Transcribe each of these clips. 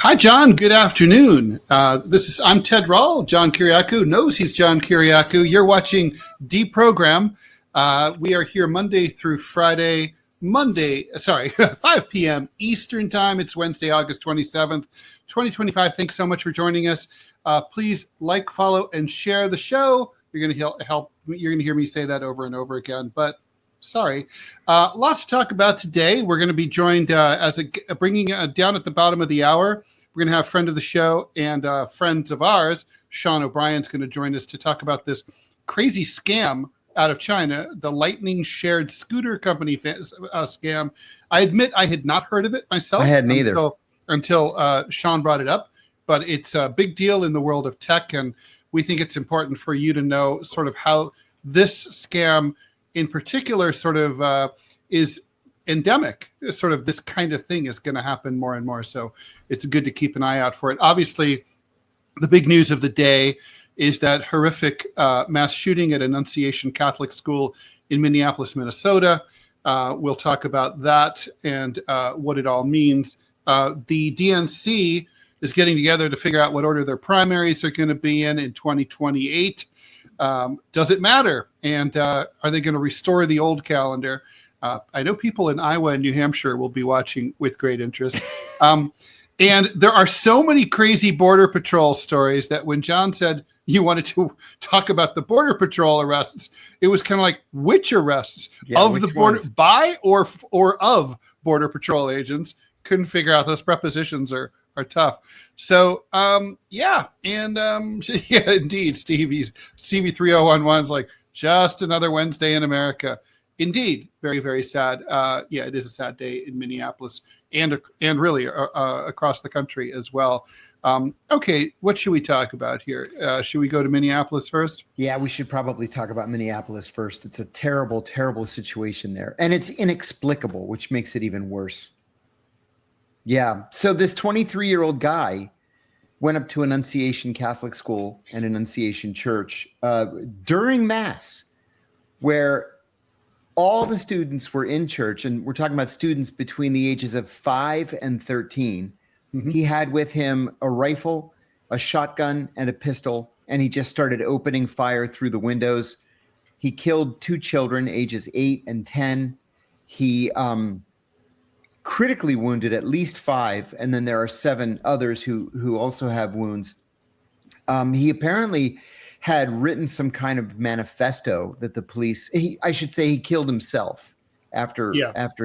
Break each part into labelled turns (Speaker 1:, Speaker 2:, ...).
Speaker 1: Hi, John. Good afternoon. I'm Ted Rall. John Kiriakou knows he's John Kiriakou. You're watching DeProgram. We are here Monday through Friday. 5 p.m. Eastern Time. It's Wednesday, August 27th, 2025. Thanks so much for joining us. Please like, follow, and share the show. You're going to help. You're going to hear me say that over and over again, but sorry. Lots to talk about today. We're going to be joined bringing down at the bottom of the hour. We're going to have friend of the show and friends of ours. Sean O'Brien's going to join us to talk about this crazy scam out of China, the Lightning Shared Scooter Company scam. I admit I had not heard of it myself.
Speaker 2: I hadn't either
Speaker 1: until Sean brought it up. But it's a big deal in the world of tech, and we think it's important for you to know sort of how this scam in particular sort of is endemic. Sort of this kind of thing is going to happen more and more. So it's good to keep an eye out for it. Obviously, the big news of the day is that horrific mass shooting at Annunciation Catholic School in Minneapolis, Minnesota. We'll talk about that and what it all means. The DNC is getting together to figure out what order their primaries are going to be in 2028. Does it matter? And are they going to restore the old calendar? I know people in Iowa and New Hampshire will be watching with great interest. And there are so many crazy Border Patrol stories that when John said you wanted to talk about the Border Patrol arrests, it was kind of like, which arrests? Of the border, by or of Border Patrol agents? Couldn't figure out. Those prepositions are tough. So, yeah. And yeah, indeed, Stevie 3011's like, just another Wednesday in America. Indeed, very, very sad. Yeah, it is a sad day in Minneapolis and really across the country as well. Okay, what should we talk about here? Should we go to Minneapolis first?
Speaker 2: Yeah, we should probably talk about Minneapolis first. It's a terrible, terrible situation there. And it's inexplicable, which makes it even worse. Yeah, so this 23-year-old guy went up to Annunciation Catholic School and Annunciation Church during Mass, where all the students were in church, and we're talking about students between the ages of 5 and 13. Mm-hmm. He had with him a rifle, a shotgun, and a pistol, and he just started opening fire through the windows. He killed 2 children, ages 8 and 10. He critically wounded at least 5, and then there are 7 others who also have wounds. He apparently had written some kind of manifesto that the police, I should say he killed himself after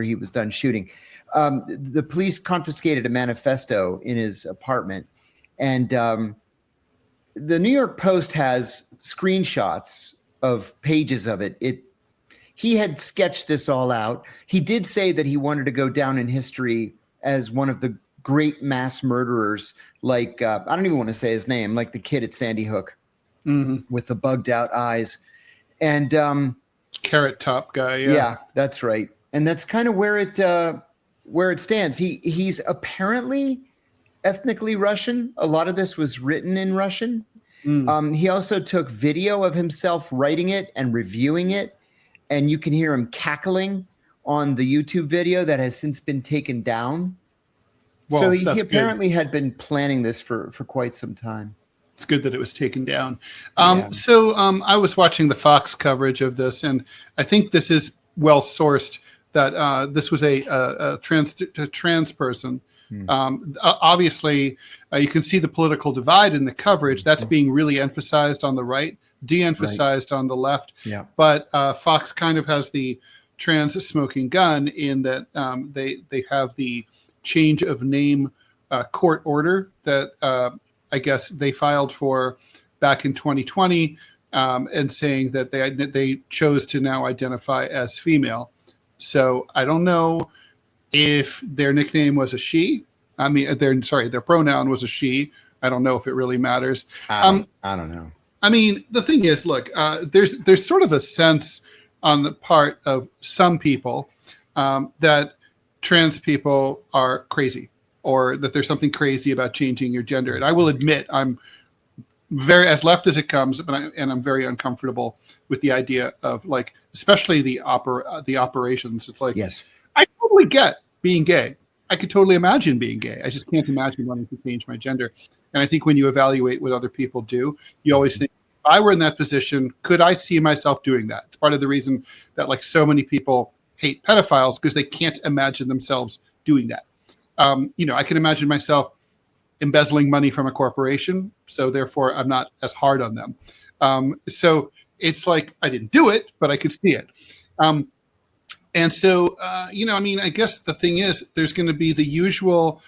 Speaker 2: he was done shooting. The police confiscated a manifesto in his apartment, and the New York Post has screenshots of pages of it. He had sketched this all out. He did say that he wanted to go down in history as one of the great mass murderers, like, I don't even want to say his name, like the kid at Sandy Hook. Mm-hmm. With the bugged out eyes and
Speaker 1: carrot top guy.
Speaker 2: Yeah, that's right. And that's kind of where it stands. He's apparently ethnically Russian. A lot of this was written in Russian. He also took video of himself writing it and reviewing it, and you can hear him cackling on the YouTube video that has since been taken down. Well, so he apparently had been planning this for quite some time.
Speaker 1: It's good that it was taken down. So I was watching the Fox coverage of this, and I think this is well sourced. That this was a trans person. Obviously, you can see the political divide in the coverage. That's being really emphasized on the right, de-emphasized on the left. Yeah. But Fox kind of has the trans smoking gun in that they have the change of name court order that. I guess they filed for back in 2020 and saying that they chose to now identify as female. So I don't know if their nickname was a she. I mean, their pronoun was a she. I don't know if it really matters.
Speaker 2: I don't know.
Speaker 1: I mean, the thing is, look, there's sort of a sense on the part of some people that trans people are crazy, or that there's something crazy about changing your gender. And I will admit, I'm very as left as it comes, and I'm very uncomfortable with the idea of, like, especially the operations. It's like,
Speaker 2: yes,
Speaker 1: I totally get being gay. I could totally imagine being gay. I just can't imagine wanting to change my gender. And I think when you evaluate what other people do, you always think, if I were in that position, could I see myself doing that? It's part of the reason that like so many people hate pedophiles, because they can't imagine themselves doing that. I can imagine myself embezzling money from a corporation, so therefore I'm not as hard on them. So it's like I didn't do it, but I could see it. And so, I guess the thing is, there's going to be the usual,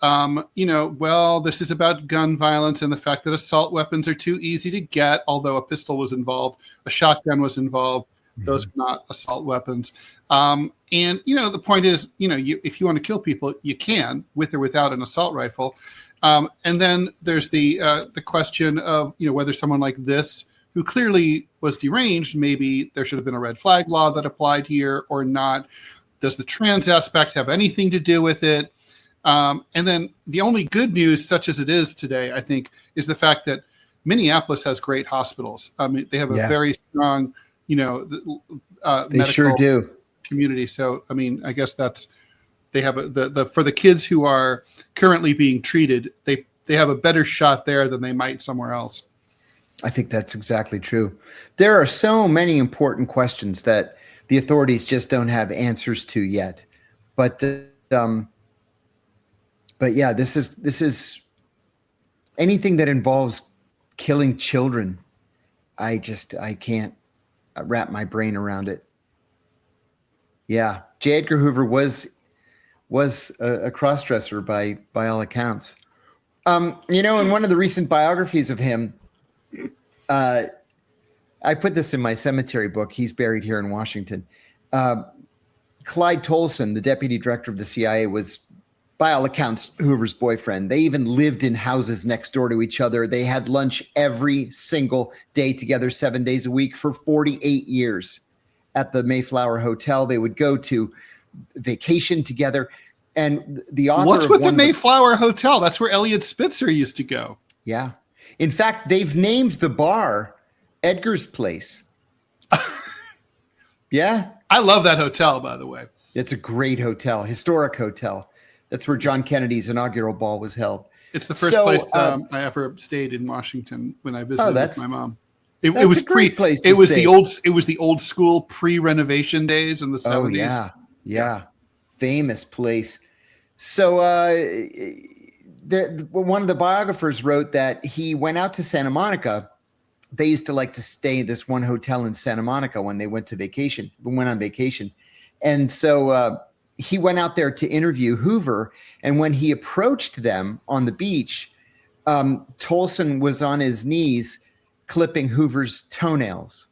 Speaker 1: this is about gun violence and the fact that assault weapons are too easy to get, although a pistol was involved, a shotgun was involved. Those are not assault weapons. And the point is, if you want to kill people, you can, with or without an assault rifle. And then there's the question of, whether someone like this, who clearly was deranged, maybe there should have been a red flag law that applied here or not. Does the trans aspect have anything to do with it? And then the only good news, such as it is today, I think, is the fact that Minneapolis has great hospitals. I mean, they have a very strong,
Speaker 2: they
Speaker 1: medical
Speaker 2: sure do.
Speaker 1: community. So, I guess they have for the kids who are currently being treated, they have a better shot there than they might somewhere else.
Speaker 2: I think that's exactly true. There are so many important questions that the authorities just don't have answers to yet. But yeah, this is anything that involves killing children. I can't wrap my brain around it. Yeah, J. Edgar Hoover was a cross-dresser by all accounts. In one of the recent biographies of him, I put this in my cemetery book. He's buried here in Washington. Clyde Tolson, the deputy director of the CIA, was, by all accounts, Hoover's boyfriend. They even lived in houses next door to each other. They had lunch every single day together, 7 days a week for 48 years at the Mayflower Hotel. They would go to vacation together. And the author
Speaker 1: What's
Speaker 2: of
Speaker 1: with the Mayflower Hotel? That's where Elliot Spitzer used to go.
Speaker 2: Yeah. In fact, they've named the bar Edgar's Place. Yeah.
Speaker 1: I love that hotel, by the way.
Speaker 2: It's a great hotel, historic hotel. That's where John Kennedy's inaugural ball was held.
Speaker 1: It's the first place I ever stayed in Washington when I visited with my mom. It was
Speaker 2: a great place to
Speaker 1: it was
Speaker 2: stay.
Speaker 1: the old school pre-renovation days in the 70s.
Speaker 2: Oh yeah. Famous place. So one of the biographers wrote that he went out to Santa Monica. They used to like to stay at this one hotel in Santa Monica when they went on vacation. And so he went out there to interview Hoover. And when he approached them on the beach, Tolson was on his knees clipping Hoover's toenails.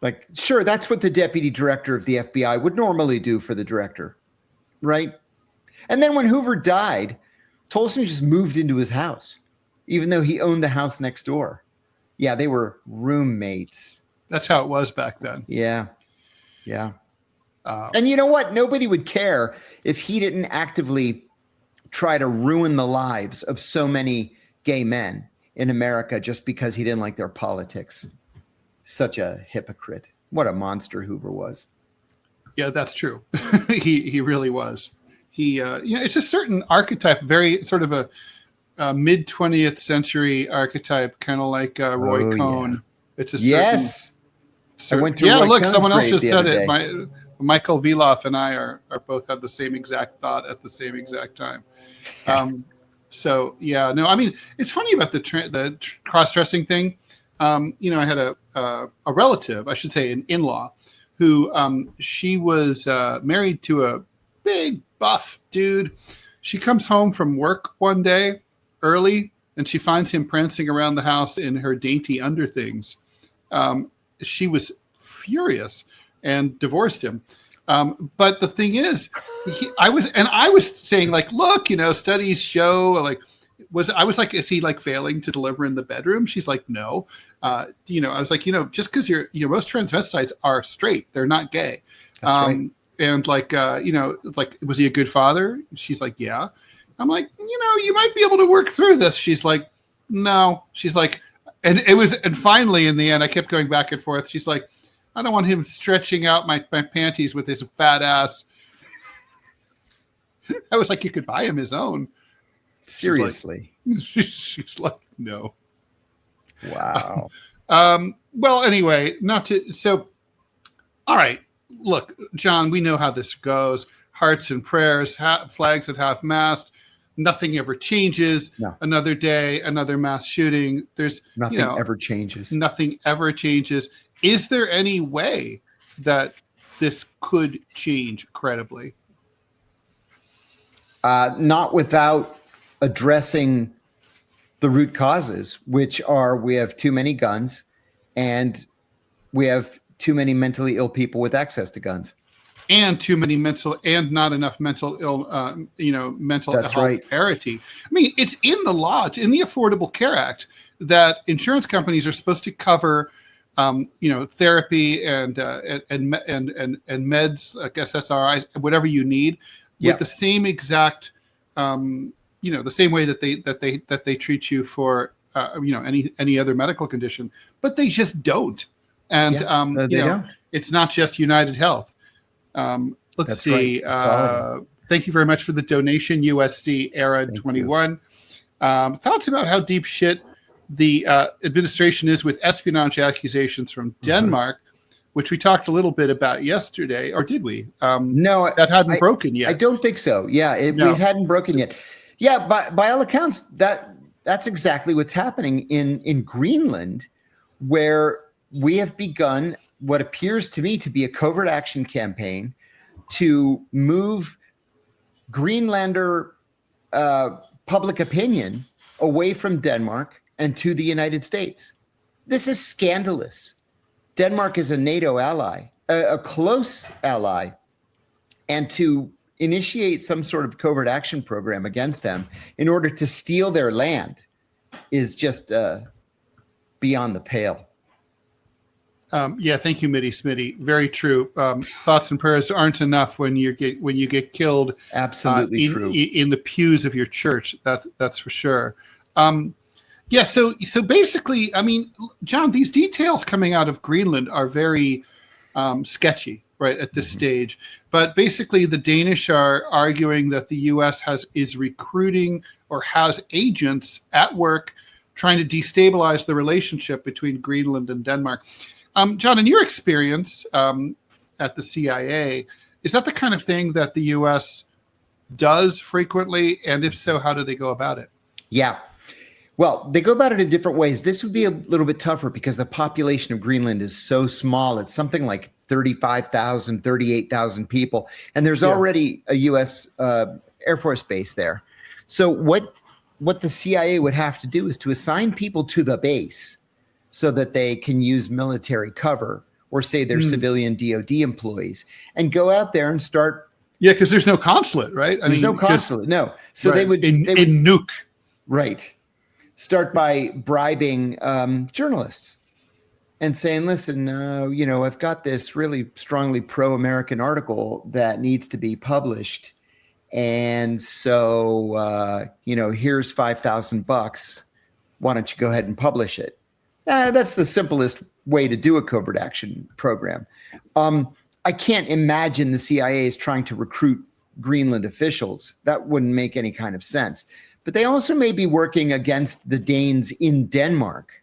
Speaker 2: Like, sure, that's what the deputy director of the FBI would normally do for the director, right? And then when Hoover died, Tolson just moved into his house, even though he owned the house next door. Yeah, they were roommates.
Speaker 1: That's how it was back then.
Speaker 2: Yeah. And you know what? Nobody would care if he didn't actively try to ruin the lives of so many gay men in America just because he didn't like their politics. Such a hypocrite. What a monster Hoover was.
Speaker 1: Yeah, that's true. He really was. It's a certain archetype, very sort of a mid 20th century archetype, kind of like Roy Cohn. Yeah. It's a certain,
Speaker 2: I went to Roy Cohn's
Speaker 1: someone else
Speaker 2: grave
Speaker 1: just said it. Michael Viloff and I are both had the same exact thought at the same exact time. It's funny about the cross-dressing thing. I had a relative, I should say an in-law, who she was married to a big buff dude. She comes home from work one day early and she finds him prancing around the house in her dainty underthings. She was furious and divorced him. But the thing is, I was saying, like, look, studies show, like, I was like, is he like failing to deliver in the bedroom? She's like, no. I was like, just because most transvestites are straight, they're not gay.
Speaker 2: That's right.
Speaker 1: And like, like, was he a good father? She's like, yeah. I'm like, you might be able to work through this. She's like, no. She's like, and finally in the end, I kept going back and forth. She's like, I don't want him stretching out my panties with his fat ass. I was like, you could buy him his own.
Speaker 2: Seriously.
Speaker 1: She's like, no.
Speaker 2: Wow.
Speaker 1: Well, anyway, all right, look, John, we know how this goes. Hearts and prayers, flags at half-mast. Nothing ever changes.
Speaker 2: No.
Speaker 1: Another day, another mass shooting. There's
Speaker 2: nothing ever changes.
Speaker 1: Nothing ever changes. Is there any way that this could change credibly?
Speaker 2: Not without addressing the root causes, which are we have too many guns and we have too many mentally ill people with access to guns. And
Speaker 1: too many not enough mental
Speaker 2: That's
Speaker 1: health
Speaker 2: right.
Speaker 1: parity. I mean, it's in the law, it's in the Affordable Care Act that insurance companies are supposed to cover, therapy and meds, like SSRIs, whatever you need, with the same exact, the same way that they treat you for, any other medical condition, but they just don't. And
Speaker 2: don't.
Speaker 1: It's not just United Health. Let's see.
Speaker 2: Right.
Speaker 1: Thank you very much for the donation, USC Era 21. Thoughts about how deep shit the administration is with espionage accusations from Denmark, which we talked a little bit about yesterday, or did we?
Speaker 2: No,
Speaker 1: that hadn't broken yet.
Speaker 2: I don't think so. Yeah, it hadn't broken yet. Yeah, by all accounts, that's exactly what's happening in Greenland, where we have begun what appears to me to be a covert action campaign to move Greenlander public opinion away from Denmark and to the United States. This is scandalous. Denmark is a NATO ally, a close ally, and to initiate some sort of covert action program against them in order to steal their land is just beyond the pale.
Speaker 1: Thank you, Smitty. Very true. Thoughts and prayers aren't enough when you get killed.
Speaker 2: Absolutely true.
Speaker 1: In the pews of your church. That's for sure. So basically, I mean, John, these details coming out of Greenland are very sketchy, right, at this stage. But basically, the Danish are arguing that the U.S. is recruiting or has agents at work trying to destabilize the relationship between Greenland and Denmark. John, in your experience at the CIA, is that the kind of thing that the U.S. does frequently? And if so, how do they go about it?
Speaker 2: Yeah. Well, they go about it in different ways. This would be a little bit tougher because the population of Greenland is so small. It's something like 35,000, 38,000 people. And there's already a U.S. Air Force base there. So what the CIA would have to do is to assign people to the base so that they can use military cover, or say they're civilian DOD employees, and go out there and start.
Speaker 1: Yeah, because there's no consulate, right?
Speaker 2: There's no consulate, no. So
Speaker 1: right.
Speaker 2: they would
Speaker 1: nuke.
Speaker 2: Right. Start by bribing journalists and saying, listen, I've got this really strongly pro-American article that needs to be published. And so, here's $5,000. Why don't you go ahead and publish it? That's the simplest way to do a covert action program. I can't imagine the CIA is trying to recruit Greenland officials. That wouldn't make any kind of sense. But they also may be working against the Danes in Denmark,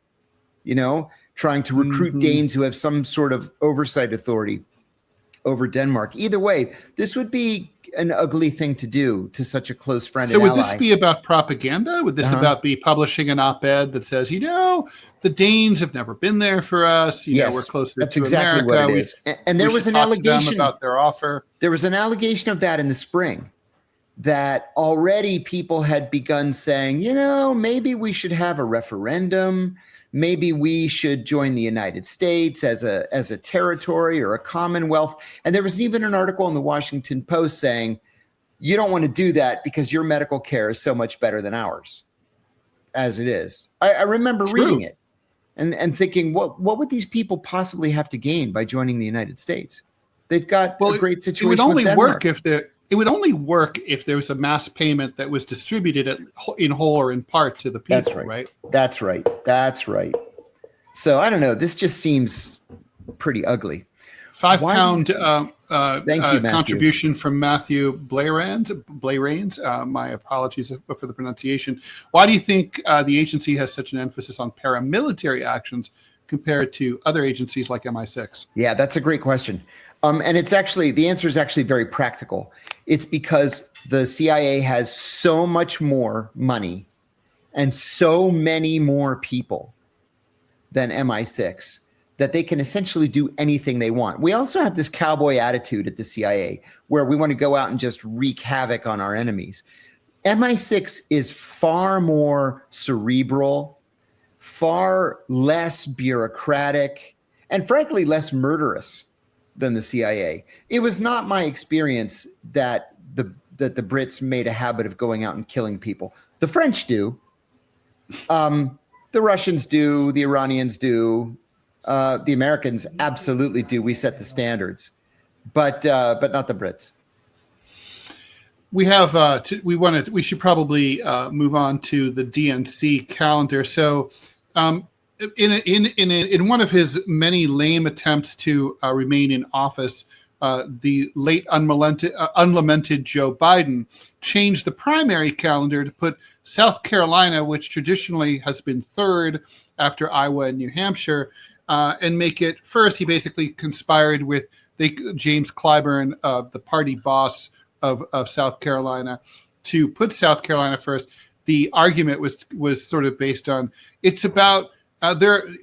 Speaker 2: trying to recruit Danes who have some sort of oversight authority over Denmark. Either way, this would be an ugly thing to do to such a close friend and ally.
Speaker 1: So would this be about propaganda? Would this about be publishing an op-ed that says, the Danes have never been there for us.
Speaker 2: Yes,
Speaker 1: we're closer
Speaker 2: that's
Speaker 1: to
Speaker 2: exactly
Speaker 1: America.
Speaker 2: What it is. And there was an allegation
Speaker 1: about their offer.
Speaker 2: There was an allegation of that in the spring, that already people had begun saying, maybe we should have a referendum. Maybe we should join the United States as a territory or a commonwealth. And there was even an article in the Washington Post saying, you don't want to do that because your medical care is so much better than ours as it is. I remember reading it and thinking, what would these people possibly have to gain by joining the United States? They've got a great situation.
Speaker 1: It would only
Speaker 2: with
Speaker 1: work if it would only work if there was a mass payment that was distributed in whole or in part to the people.
Speaker 2: That's right. That's right. So I don't know. This just seems pretty ugly.
Speaker 1: £5
Speaker 2: Thank you, Matthew.
Speaker 1: contribution from Matthew Blarains. My apologies for the pronunciation. Why do you think the agency has such an emphasis on paramilitary actions compared to other agencies like MI6?
Speaker 2: Yeah, that's a great question. And it's actually, the answer is actually very practical. It's because the CIA has so much more money and so many more people than MI6 that they can essentially do anything they want. We also have this cowboy attitude at the CIA where we want to go out and just wreak havoc on our enemies. MI6 is far more cerebral, far less bureaucratic, and frankly, less murderous than the CIA. It was not my experience that the Brits made a habit of going out and killing people. The French do. The Russians do. The Iranians do. The Americans absolutely do. We set the standards, but not the Brits.
Speaker 1: We have we should probably move on to the DNC calendar. So in one of his many lame attempts to remain in office, the late unlamented Joe Biden changed the primary calendar to put South Carolina, which traditionally has been third after Iowa and New Hampshire, and make it first. He basically conspired with James Clyburn, the party boss of South Carolina, to put South Carolina first. The argument was sort of based on, it's about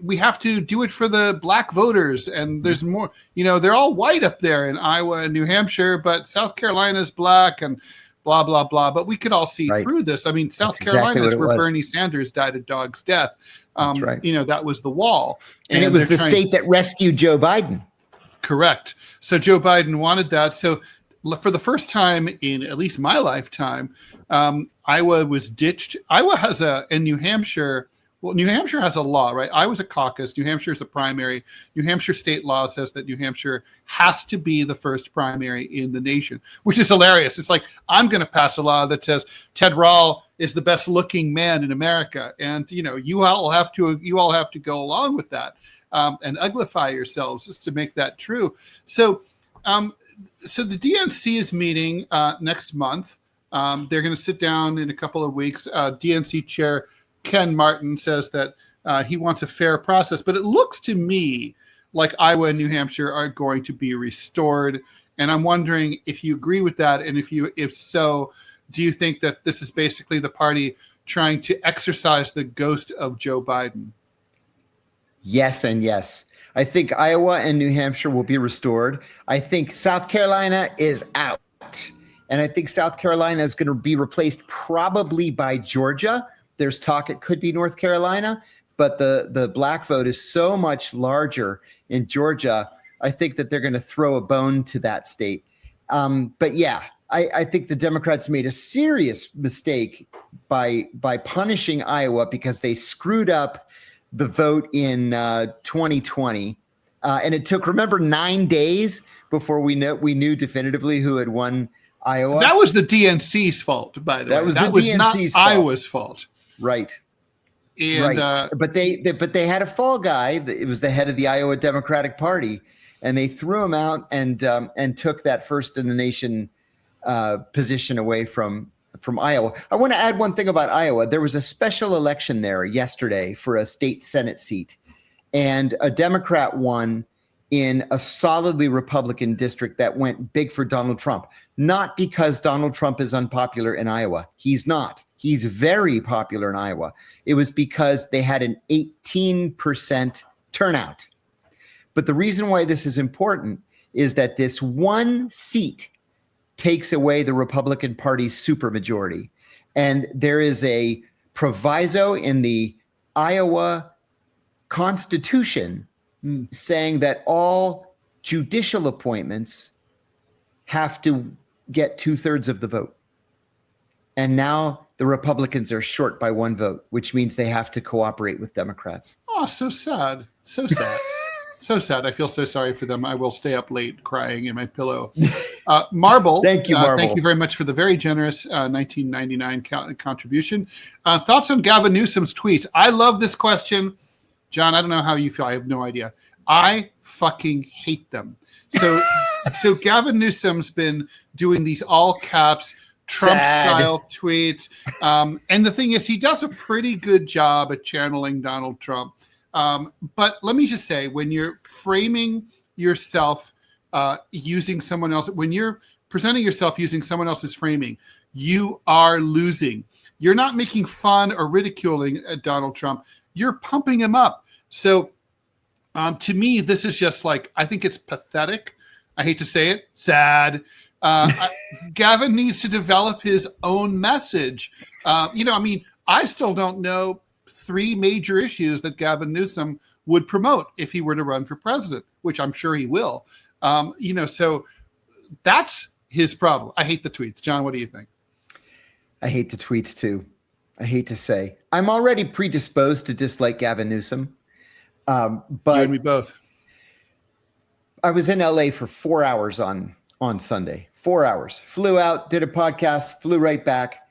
Speaker 1: we have to do it for the black voters, and there's more, they're all white up there in Iowa and New Hampshire, but South Carolina's black and blah, blah, blah. But we could all see through this. I mean, South Carolina is where Bernie Sanders died a dog's death.
Speaker 2: That's right.
Speaker 1: That was the wall.
Speaker 2: And it was the state that rescued Joe Biden. Correct.
Speaker 1: So Joe Biden wanted that. So for the first time in at least my lifetime, Iowa was ditched. Iowa has and New Hampshire. Well, New Hampshire has a law, right? Iowa's a caucus. New Hampshire is the primary. New Hampshire state law says that New Hampshire has to be the first primary in the nation, which is hilarious. It's like, I'm going to pass a law that says Ted Rall is the best looking man in America. And, you all have to go along with that and uglify yourselves just to make that true. So the DNC is meeting next month. They're going to sit down in a couple of weeks. DNC chair Ken Martin says that he wants a fair process, but it looks to me like Iowa and New Hampshire are going to be restored. And I'm wondering if you agree with that. And if so, do you think that this is basically the party trying to exorcise the ghost of Joe Biden?
Speaker 2: Yes and yes. I think Iowa and New Hampshire will be restored. I think South Carolina is out. And I think South Carolina is going to be replaced probably by Georgia. There's talk it could be North Carolina, but the black vote is so much larger in Georgia. I think that they're going to throw a bone to that state. But yeah, I think the Democrats made a serious mistake by punishing Iowa because they screwed up the vote in 2020. And it took, remember, 9 days before we knew definitively who had won Iowa.
Speaker 1: That was the DNC's fault, by the way. That was not Iowa's fault.
Speaker 2: Right.
Speaker 1: And,
Speaker 2: right. But they had a fall guy. It was the head of the Iowa Democratic Party, and they threw him out and took that first in the nation position away from Iowa. I want to add one thing about Iowa. There was a special election there yesterday for a state Senate seat, and a Democrat won in a solidly Republican district that went big for Donald Trump. Not because Donald Trump is unpopular in Iowa. He's not. He's very popular in Iowa. It was because they had an 18% turnout. But the reason why this is important is that this one seat takes away the Republican Party's supermajority. And there is a proviso in the Iowa Constitution saying that all judicial appointments have to get 2/3 of the vote. And now the Republicans are short by 1 vote, which means they have to cooperate with Democrats.
Speaker 1: Oh, so sad. So sad. So sad. I feel so sorry for them. I will stay up late crying in my pillow. Marble.
Speaker 2: Thank you, Marble.
Speaker 1: Thank you very much for the very generous 1999 contribution. Thoughts on Gavin Newsom's tweets? I love this question. John, I don't know how you feel. I have no idea. I fucking hate them. So Gavin Newsom's been doing these all caps Trump-style tweets. And the thing is, he does a pretty good job at channeling Donald Trump. But let me just say, when you're framing yourself using someone else, when you're presenting yourself using someone else's framing, you are losing. You're not making fun or ridiculing Donald Trump. You're pumping him up. So to me, this is just like, I think it's pathetic. I hate to say it, sad. Gavin needs to develop his own message. I still don't know 3 major issues that Gavin Newsom would promote if he were to run for president, which I'm sure he will. So that's his problem. I hate the tweets. John, what do you think?
Speaker 2: I hate the tweets too. I hate to say. I'm already predisposed to dislike Gavin Newsom. But
Speaker 1: you and me both.
Speaker 2: I was in LA for 4 hours on Sunday. 4 hours. Flew out, did a podcast, flew right back.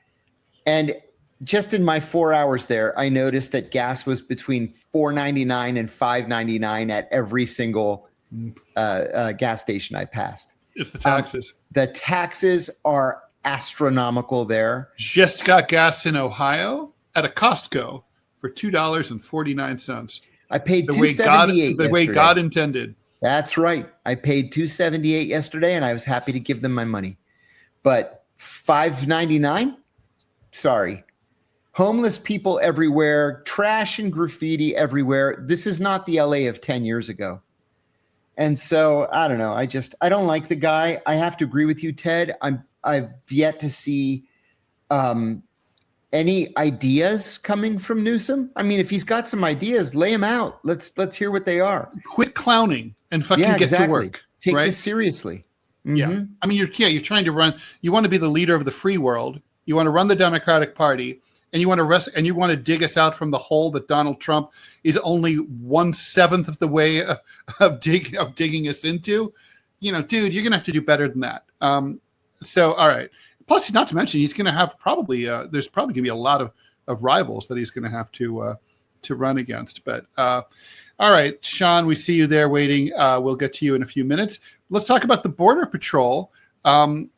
Speaker 2: And just in my 4 hours there, I noticed that gas was between $4.99 and $5.99 at every single gas station I passed.
Speaker 1: It's the taxes.
Speaker 2: The taxes are astronomical there.
Speaker 1: Just got gas in Ohio at a Costco for $2.49.
Speaker 2: I paid $2.78
Speaker 1: the way God intended.
Speaker 2: That's right. I paid $2.78 yesterday, and I was happy to give them my money. But $5.99? Sorry. Homeless people everywhere, trash and graffiti everywhere. This is not the LA of 10 years ago. And so, I don't know. I don't like the guy. I have to agree with you, Ted. I've yet to see any ideas coming from Newsom. I mean, if he's got some ideas, lay them out. Let's hear what they are.
Speaker 1: Quit clowning and fucking get to work.
Speaker 2: Take
Speaker 1: right?
Speaker 2: this seriously. Mm-hmm.
Speaker 1: Yeah. I mean, you're trying to run. You want to be the leader of the free world. You want to run the Democratic Party, and you want to dig us out from the hole that Donald Trump is only 1/7 of the way of digging us into. Dude, you're gonna have to do better than that. So, all right. Plus, not to mention, he's going to have there's probably going to be a lot of rivals that he's going to have to run against. But all right, Sean, we see you there waiting. We'll get to you in a few minutes. Let's talk about the Border Patrol. There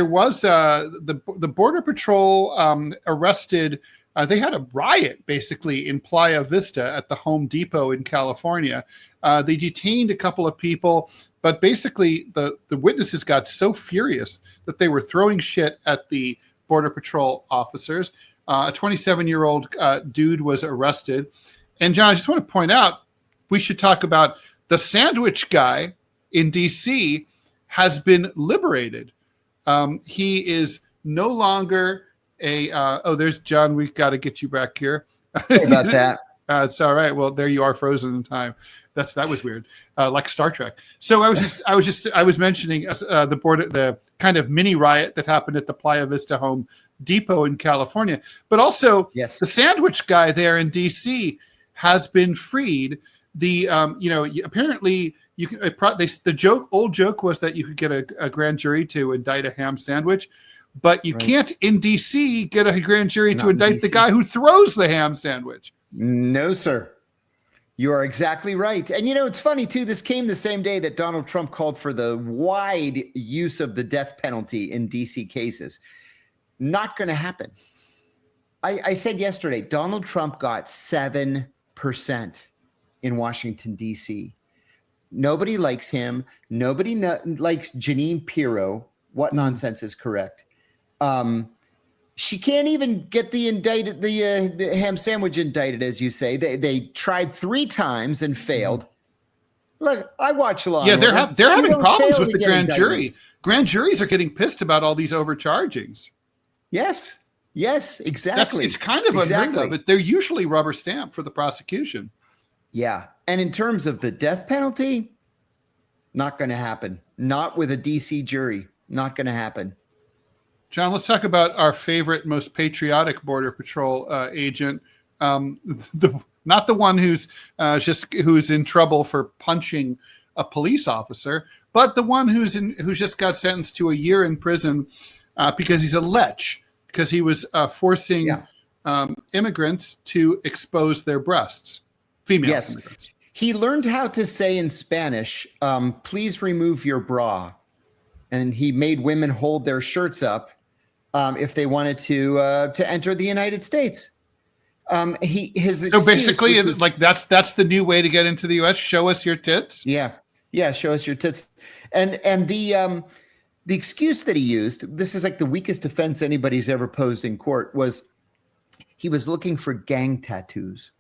Speaker 1: was the Border Patrol arrested. They had a riot basically in Playa Vista at the Home Depot in California. They detained a couple of people, but basically the witnesses got so furious that they were throwing shit at the Border Patrol officers. A 27-year-old dude was arrested. And John, I just want to point out, we should talk about the sandwich guy in D.C. has been liberated. He is no longer there's John. We've got to get you back here.
Speaker 2: Sorry about that.
Speaker 1: It's all right. Well, there you are, frozen in time. That was weird, like Star Trek. So I was mentioning the kind of mini riot that happened at the Playa Vista Home Depot in California, but also
Speaker 2: yes,
Speaker 1: the sandwich guy there in D.C. has been freed. Apparently the old joke was that you could get a grand jury to indict a ham sandwich, but you can't in D.C. get a grand jury to indict the guy who throws the ham sandwich.
Speaker 2: No, sir. You are exactly right. And it's funny too, this came the same day that Donald Trump called for the wide use of the death penalty in DC cases. Not going to happen. I said yesterday, Donald Trump got 7% in Washington, D.C. Nobody likes him. Nobody likes Jeanine Pirro. What nonsense is correct? She can't even get the ham sandwich indicted, as you say. They tried 3 times and failed. Look, I watch a lot.
Speaker 1: Yeah, they're having problems with the grand jury. Grand juries are getting pissed about all these overchargings.
Speaker 2: Yes, exactly.
Speaker 1: It's kind of unheard of, but they're usually rubber stamped for the prosecution.
Speaker 2: Yeah, and in terms of the death penalty, not going to happen. Not with a D.C. jury. Not going to happen.
Speaker 1: John, let's talk about our favorite, most patriotic Border Patrol agent. Not the one who's in trouble for punching a police officer, but the one who's just got sentenced to a year in prison because he's a lech, because he was forcing immigrants to expose their breasts. Female immigrants.
Speaker 2: He learned how to say in Spanish, please remove your bra. And he made women hold their shirts up if they wanted to enter the United States.
Speaker 1: So basically, like that's the new way to get into the U.S. Show us your tits.
Speaker 2: Yeah, show us your tits. And the excuse that he used, this is like the weakest defense anybody's ever posed in court, was he was looking for gang tattoos.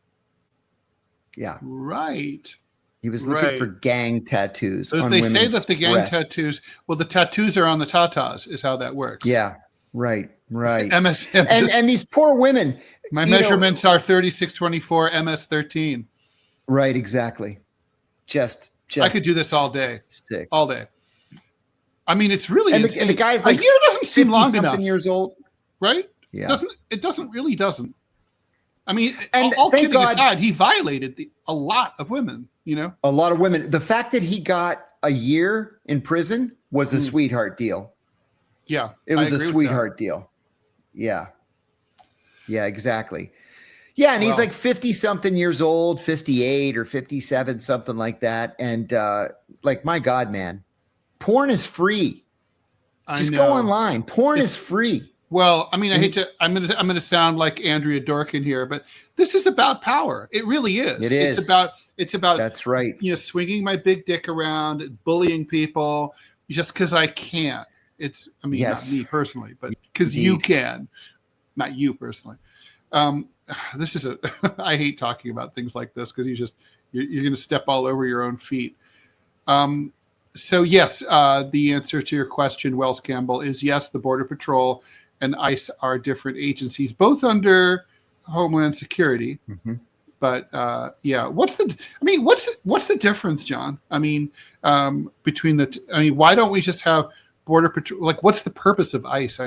Speaker 2: Yeah.
Speaker 1: Right.
Speaker 2: He was looking for gang tattoos.
Speaker 1: So they say that the gang tattoos, well, the tattoos are on the tatas, is how that works.
Speaker 2: Yeah. Right.
Speaker 1: MSM.
Speaker 2: And these poor women.
Speaker 1: My measurements are 3624 MS13.
Speaker 2: Right. Exactly. Just
Speaker 1: I could do this all day.
Speaker 2: Sick.
Speaker 1: All day. I mean, it's really insane.
Speaker 2: And the guy's like,
Speaker 1: a year doesn't seem long enough.
Speaker 2: Years old.
Speaker 1: Right?
Speaker 2: Yeah.
Speaker 1: It really doesn't. I mean,
Speaker 2: and
Speaker 1: all kidding aside, he violated a lot of women, A
Speaker 2: lot of women. The fact that he got a year in prison was a sweetheart deal.
Speaker 1: Yeah.
Speaker 2: It was a sweetheart deal. Yeah. Yeah, exactly. Yeah, and he's like 50-something years old, 58 or 57, something like that. And like, my God, man, porn is free. Just go online. Porn is free.
Speaker 1: Well, I mean, I'm gonna sound like Andrea Dorkin here, but this is about power. It really is.
Speaker 2: It is.
Speaker 1: It's about
Speaker 2: that's right.
Speaker 1: Swinging my big dick around, bullying people just because I can. Not me personally, but because you can, not you personally. This is I hate talking about things like this because you're going to step all over your own feet. So yes, the answer to your question, Wells Campbell, is yes. The Border Patrol and ICE are different agencies, both under Homeland Security. Mm-hmm. But what's the difference, John? I mean, between why don't we just have Border Patrol? Like, what's the purpose of ICE?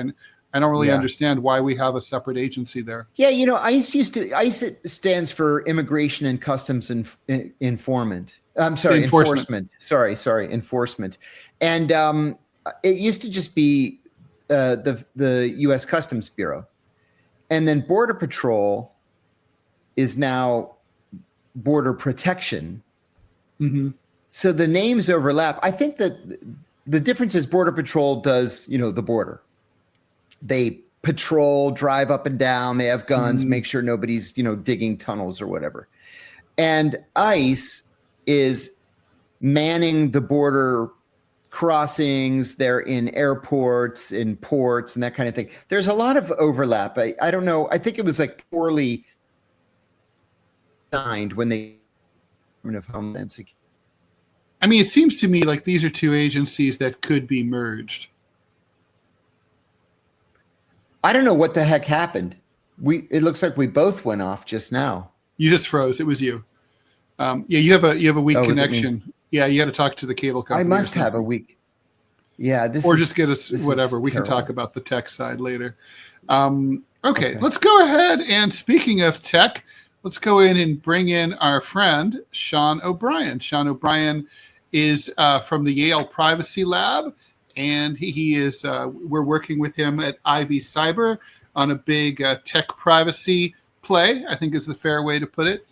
Speaker 1: I don't really understand why we have a separate agency there. Yeah,
Speaker 2: ICE stands for Immigration and Customs Enforcement. I'm sorry, enforcement. Sorry, enforcement. And it used to just be the U.S. Customs Bureau, and then Border Patrol is now Border Protection. Mm-hmm. So the names overlap. I think that the difference is Border Patrol does the border. They patrol, drive up and down. They have guns, make sure nobody's, digging tunnels or whatever. And ICE is manning the border crossings. They're in airports, in ports, and that kind of thing. There's a lot of overlap. I don't know. I think it was like poorly signed when they of Homeland Security.
Speaker 1: I mean, it seems to me like these are two agencies that could be merged.
Speaker 2: I don't know what the heck happened. It looks like we both went off just now.
Speaker 1: You just froze. It was you. You have a weak connection. Yeah, you got to talk to the cable company.
Speaker 2: I must have a weak. Yeah,
Speaker 1: just get us whatever. We can talk about the tech side later. Okay, let's go ahead. And speaking of tech, let's go in and bring in our friend Sean O'Brien. Sean O'Brien is from the Yale Privacy Lab. And he is, we're working with him at Ivy Cyber on a big tech privacy play, I think is the fair way to put it.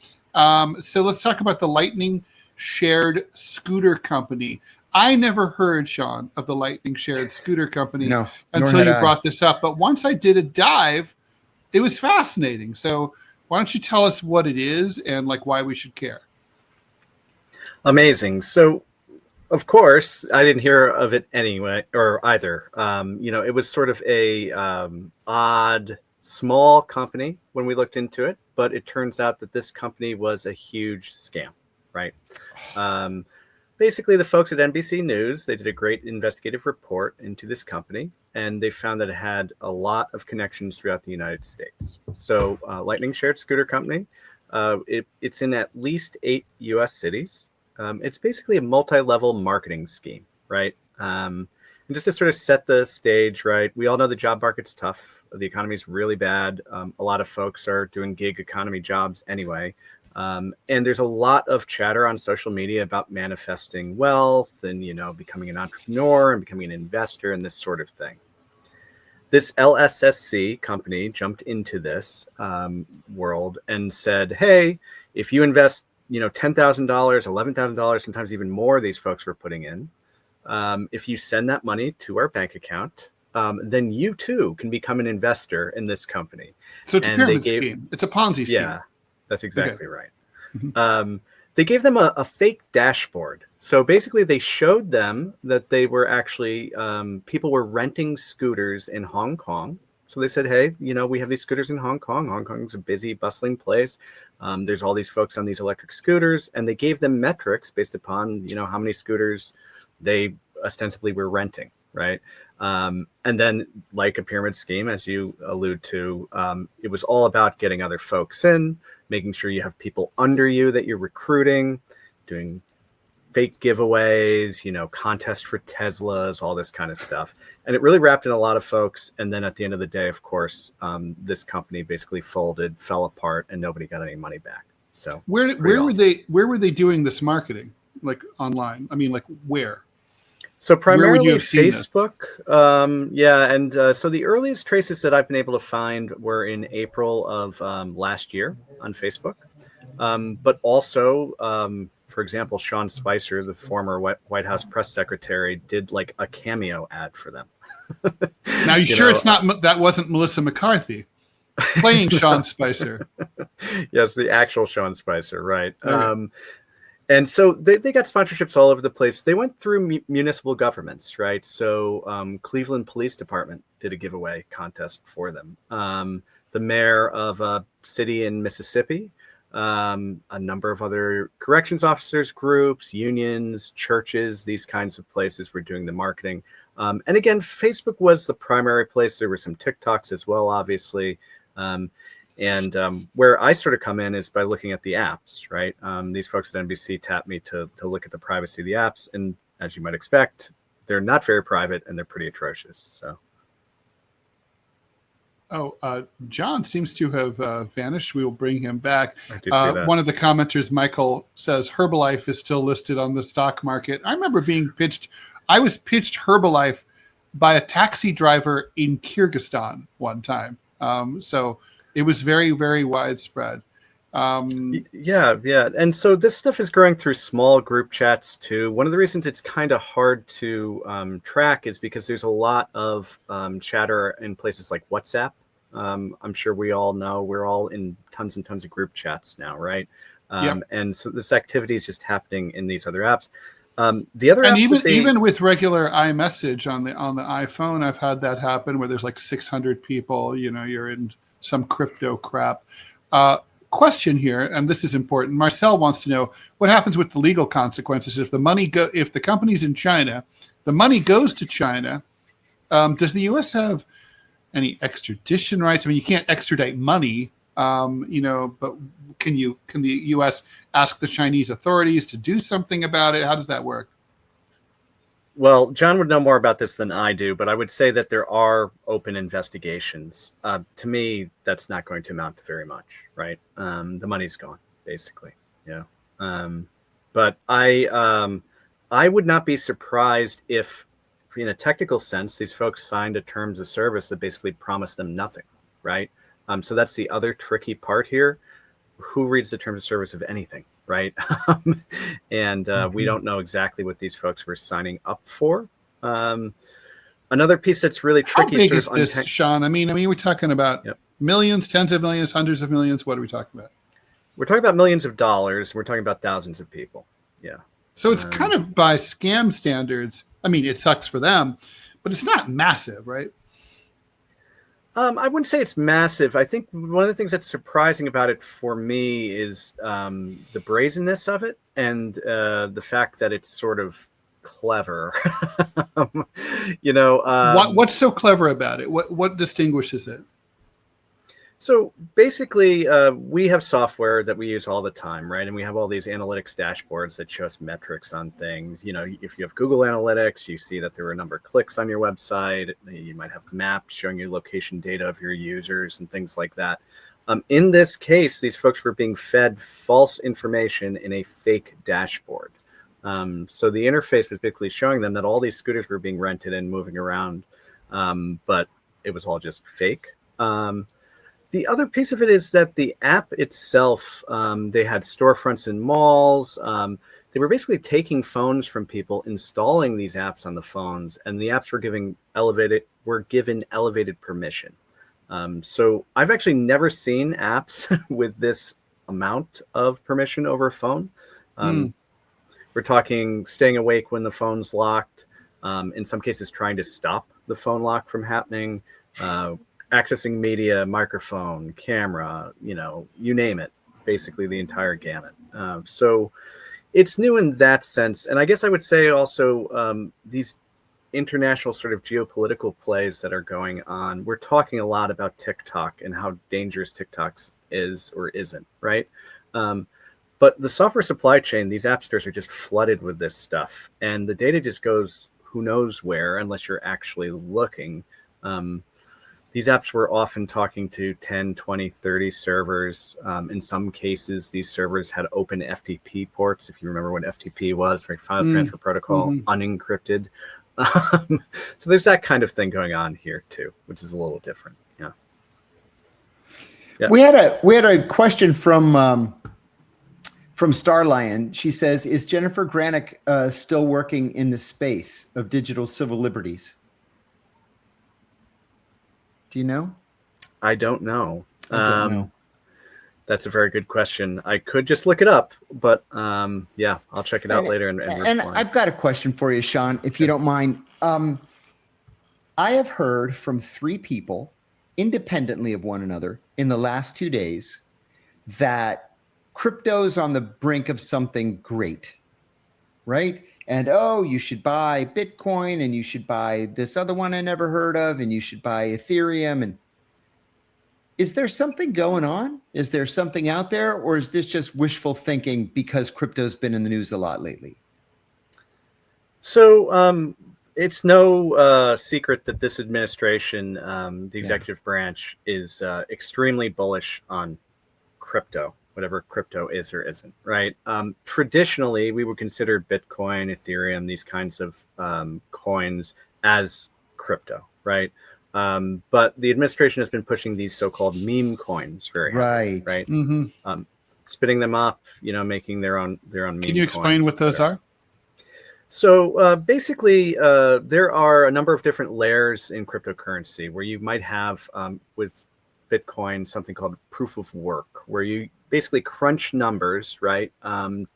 Speaker 1: So let's talk about the Lightning Shared Scooter Company. I never heard, Sean, of the Lightning Shared Scooter Company until you brought this up. But once I did a dive, it was fascinating. So why don't you tell us what it is and like why we should care?
Speaker 3: Amazing. So, of course, I didn't hear of it anyway, or either. It was sort of a odd, small company when we looked into it, but it turns out that this company was a huge scam, right? Basically, the folks at NBC News, they did a great investigative report into this company, and they found that it had a lot of connections throughout the United States. So Lightning Shared Scooter Company, it's in at least 8 U.S. cities. It's basically a multi-level marketing scheme, right? And just to sort of set the stage, right? We all know the job market's tough. The economy's really bad. A lot of folks are doing gig economy jobs anyway. And there's a lot of chatter on social media about manifesting wealth and, becoming an entrepreneur and becoming an investor and this sort of thing. This LSSC company jumped into this world and said, hey, if you invest $10,000, $11,000, sometimes even more these folks were putting in. If you send that money to our bank account, then you too can become an investor in this company.
Speaker 1: So it's a pyramid scheme. It's a Ponzi scheme.
Speaker 3: Yeah, that's exactly right. They gave them a fake dashboard. So basically they showed them that they were actually, people were renting scooters in Hong Kong. So they said, hey, we have these scooters in Hong Kong. Hong Kong's a busy, bustling place. There's all these folks on these electric scooters, and they gave them metrics based upon, how many scooters they ostensibly were renting, right? And then, like a pyramid scheme, as you allude to, it was all about getting other folks in, making sure you have people under you that you're recruiting, doing fake giveaways, contests for Teslas, all this kind of stuff. And it really wrapped in a lot of folks. And then at the end of the day, of course, this company basically folded, fell apart, and nobody got any money back. So
Speaker 1: where were they doing this marketing? Like online? I mean, like where?
Speaker 3: So primarily Facebook. So the earliest traces that I've been able to find were in April of last year on Facebook. But also, for example, Sean Spicer, the former White House press secretary, did like a cameo ad for them.
Speaker 1: Now, it's not that wasn't Melissa McCarthy playing Sean Spicer?
Speaker 3: Yes, the actual Sean Spicer, right? Okay. And so they got sponsorships all over the place. They went through municipal governments, right? So Cleveland Police Department did a giveaway contest for them. The mayor of a city in Mississippi, a number of other corrections officers groups, unions, churches, these kinds of places were doing the marketing. And again, Facebook was the primary place. There were some TikToks as well, obviously. And where I sort of come in is by looking at the apps, right? These folks at NBC tapped me to look at the privacy of the apps. And as you might expect, they're not very private and they're pretty atrocious. So.
Speaker 1: John seems to have vanished. We will bring him back.
Speaker 3: I do see that.
Speaker 1: One of the commenters, Michael, says Herbalife is still listed on the stock market. I remember I was pitched Herbalife by a taxi driver in Kyrgyzstan one time. So it was very, very widespread.
Speaker 3: Yeah. And so this stuff is growing through small group chats too. One of the reasons it's kind of hard to track is because there's a lot of chatter in places like WhatsApp. I'm sure we all know we're all in tons and tons of group chats now, right? And so this activity is just happening in these other apps. The other apps,
Speaker 1: and even with regular iMessage on the iPhone, I've had that happen where there's like 600 people. You're in some crypto crap. Question here, and this is important. Marcel wants to know what happens with the legal consequences if the company's in China, the money goes to China. Does the U.S. have any extradition rights? I mean, you can't extradite money, but can the U.S. ask the Chinese authorities to do something about it? How does that work?
Speaker 3: Well, John would know more about this than I do, but I would say that there are open investigations. To me, that's not going to amount to very much, right? The money's gone, basically. Yeah. But I would not be surprised if, in a technical sense, these folks signed a terms of service that basically promised them nothing, right? So that's the other tricky part here. Who reads the terms of service of anything, right? And we don't know exactly what these folks were signing up for. Another piece that's really tricky.
Speaker 1: How big is this, Sean? I mean, we're talking about millions, tens of millions, hundreds of millions. What are we talking about?
Speaker 3: We're talking about millions of dollars. We're talking about thousands of people. Yeah.
Speaker 1: So it's kind of by scam standards. I mean, it sucks for them, but it's not massive, right?
Speaker 3: I wouldn't say it's massive. I think one of the things that's surprising about it for me is the brazenness of it and the fact that it's sort of clever.
Speaker 1: What's so clever about it? What distinguishes it?
Speaker 3: So basically, we have software that we use all the time, right? And we have all these analytics dashboards that show us metrics on things. If you have Google Analytics, you see that there were a number of clicks on your website. You might have maps showing you location data of your users and things like that. In this case, these folks were being fed false information in a fake dashboard. So the interface was basically showing them that all these scooters were being rented and moving around, but it was all just fake. The other piece of it is that the app itself, they had storefronts in malls. They were basically taking phones from people, installing these apps on the phones, and the apps were given elevated permission. So I've actually never seen apps with this amount of permission over a phone. We're talking staying awake when the phone's locked, in some cases trying to stop the phone lock from happening, accessing media, microphone, camera, you name it, basically the entire gamut. So it's new in that sense. And I guess I would say also these international sort of geopolitical plays that are going on, we're talking a lot about TikTok and how dangerous TikTok is or isn't, right? But the software supply chain, these app stores are just flooded with this stuff. And the data just goes who knows where unless you're actually looking. These apps were often talking to 10, 20, 30 servers. In some cases, these servers had open FTP ports. If you remember what FTP was, like File Transfer Protocol, unencrypted. So there's that kind of thing going on here too, which is a little different. Yeah.
Speaker 2: We had a question from Starlion. She says, "Is Jennifer Granick still working in the space of digital civil liberties?" Do you know?
Speaker 3: I don't know. That's a very good question. I could just look it up, but yeah, I'll check it out later. And
Speaker 2: I've got a question for you, Sean, if you don't mind. I have heard from 3 people independently of one another in the last 2 days that crypto's on the brink of something great, right? And, you should buy Bitcoin, and you should buy this other one I never heard of, and you should buy Ethereum. And is there something going on? Is there something out there? Or is this just wishful thinking because crypto's been in the news a lot lately?
Speaker 3: So it's no secret that this administration, the executive branch, is extremely bullish on crypto, whatever crypto is or isn't, right? Traditionally, we would consider Bitcoin, Ethereum, these kinds of coins as crypto, right? But the administration has been pushing these so-called meme coins very heavily, right? Mm-hmm. Spinning them up, making their own meme.
Speaker 1: Can you explain what those are?
Speaker 3: So basically, there are a number of different layers in cryptocurrency where you might have with Bitcoin something called proof of work, where you basically crunch numbers, right,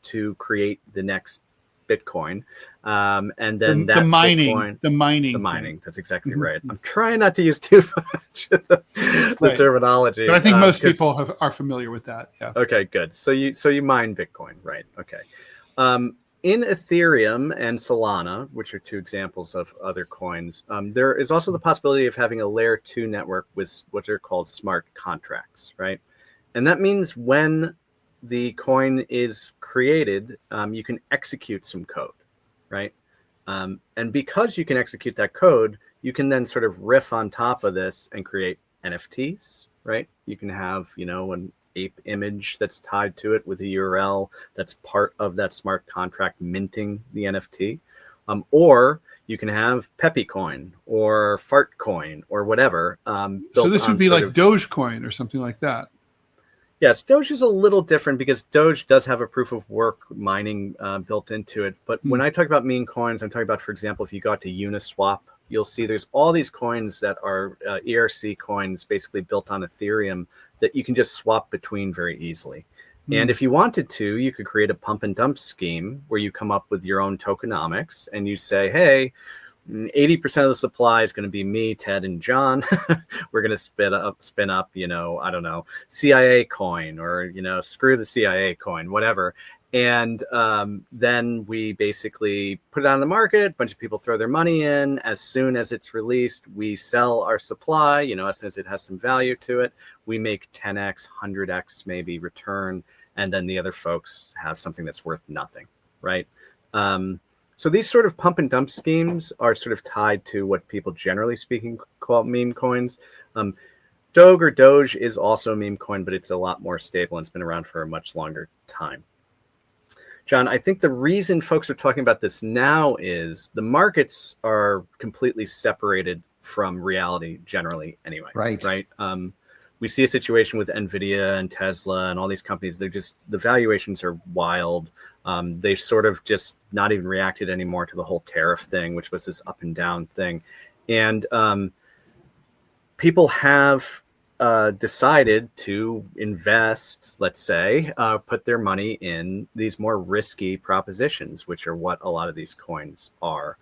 Speaker 3: to create the next Bitcoin, and then the mining. That's exactly right. I'm trying not to use too much the terminology,
Speaker 1: but I think most people are familiar with that. Yeah.
Speaker 3: Okay, good. So you mine Bitcoin, right? Okay. In Ethereum and Solana, which are 2 examples of other coins, there is also the possibility of having a layer 2 network with what are called smart contracts, right? And that means when the coin is created, you can execute some code, right? And because you can execute that code, you can then sort of riff on top of this and create NFTs, right? You can have, an ape image that's tied to it with a URL that's part of that smart contract minting the NFT. Or you can have Peppy coin or Fart coin or whatever.
Speaker 1: So this would be like Dogecoin or something like that.
Speaker 3: Yes, Doge is a little different because Doge does have a proof of work mining built into it. But when I talk about meme coins, I'm talking about, for example, if you got to Uniswap, you'll see there's all these coins that are ERC coins basically built on Ethereum that you can just swap between very easily. And if you wanted to, you could create a pump and dump scheme where you come up with your own tokenomics and you say, hey, 80% of the supply is going to be me, Ted, and John. We're going to spin up, I don't know, CIA coin or, screw the CIA coin, whatever. And then we basically put it on the market. A bunch of people throw their money in. As soon as it's released, we sell our supply, as soon as it has some value to it. We make 10x, 100x maybe return. And then the other folks have something that's worth nothing, right? So these sort of pump and dump schemes are sort of tied to what people generally speaking call meme coins. Doge is also a meme coin, but it's a lot more stable and it's been around for a much longer time. John, I think the reason folks are talking about this now is the markets are completely separated from reality generally anyway.
Speaker 2: Right.
Speaker 3: we see a situation with NVIDIA and Tesla and all these companies. They're just, the valuations are wild. They've sort of just not even reacted anymore to the whole tariff thing, which was this up and down thing. And people have decided to invest, let's say, put their money in these more risky propositions, which are what a lot of these coins are.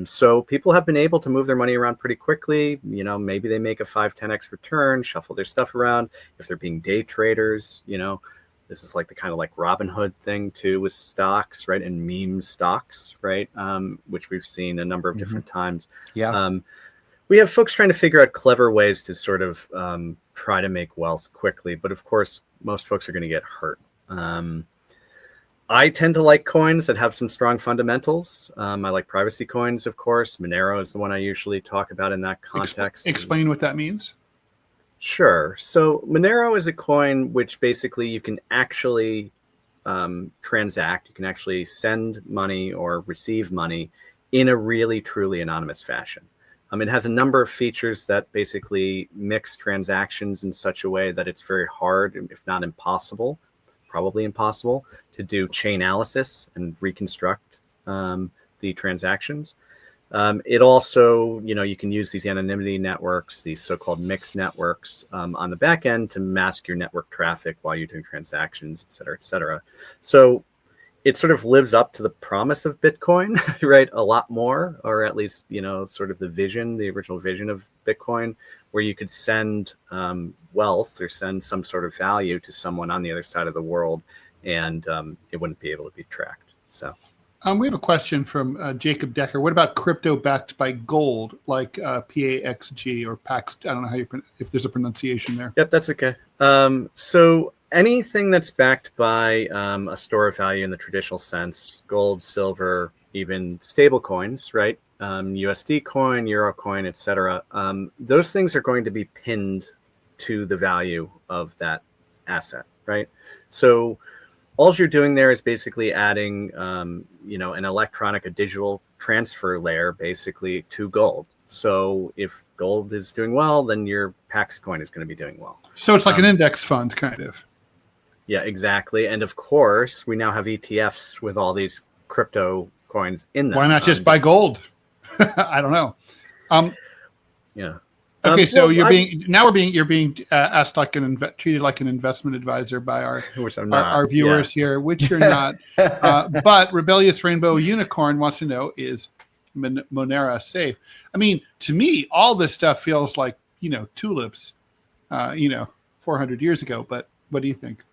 Speaker 3: So people have been able to move their money around pretty quickly. You know, maybe they make a 5-10x return, shuffle their stuff around. If they're being day traders, you know, this is like the kind of like Robin Hood thing too with stocks, right? And meme stocks, right? Which we've seen a number of different times.
Speaker 2: Yeah.
Speaker 3: We have folks trying to figure out clever ways to sort of try to make wealth quickly. But of course, most folks are going to get hurt. I tend to like coins that have some strong fundamentals. I like privacy coins, of course. Monero is the one I usually talk about in that context.
Speaker 1: Explain what that means.
Speaker 3: Sure. So Monero is a coin which basically you can actually transact. You can actually send money or receive money in a really, truly anonymous fashion. It has a number of features that basically mix transactions in such a way that it's very hard, if not impossible, probably impossible, to do chain analysis and reconstruct the transactions. It also, you know, you can use these anonymity networks, these so-called mixed networks on the back end to mask your network traffic while you're doing transactions, et cetera, et cetera. So it sort of lives up to the promise of Bitcoin, right? A lot more, or at least, you know, sort of the original vision of Bitcoin, where you could send wealth or send some sort of value to someone on the other side of the world, and it wouldn't be able to be tracked. So
Speaker 1: we have a question from Jacob Decker. What about crypto backed by gold, like PAXG or PAX? I don't know if there's a pronunciation there.
Speaker 3: Yep, that's okay. So anything that's backed by a store of value in the traditional sense, gold, silver, even stable coins, right? USD coin, Euro coin, etc. Those things are going to be pinned to the value of that asset, right? So all you're doing there is basically adding, you know, a digital transfer layer basically to gold. So if gold is doing well, then your PAX coin is going to be doing well.
Speaker 1: So it's like an index fund, kind of.
Speaker 3: Yeah, exactly. And of course, we now have ETFs with all these crypto coins in them.
Speaker 1: Why not just buy gold? I don't know.
Speaker 3: Yeah.
Speaker 1: Okay, so you're being asked treated like an investment advisor by our viewers here, which you're not. But Rebellious Rainbow Unicorn wants to know, is Monero safe? I mean, to me, all this stuff feels like, you know, tulips, 400 years ago. But what do you think?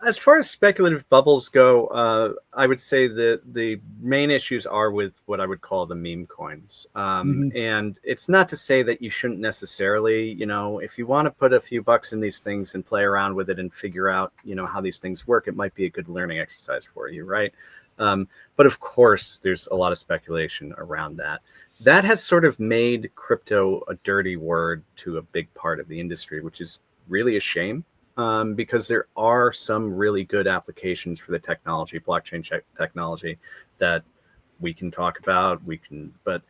Speaker 3: As far as speculative bubbles go, I would say that the main issues are with what I would call the meme coins. And it's not to say that you shouldn't necessarily, you know, if you want to put a few bucks in these things and play around with it and figure out, you know, how these things work, it might be a good learning exercise for you, right? But of course, there's a lot of speculation around that. That has sort of made crypto a dirty word to a big part of the industry, which is really a shame. Because there are some really good applications for the technology, blockchain technology, that we can talk about. But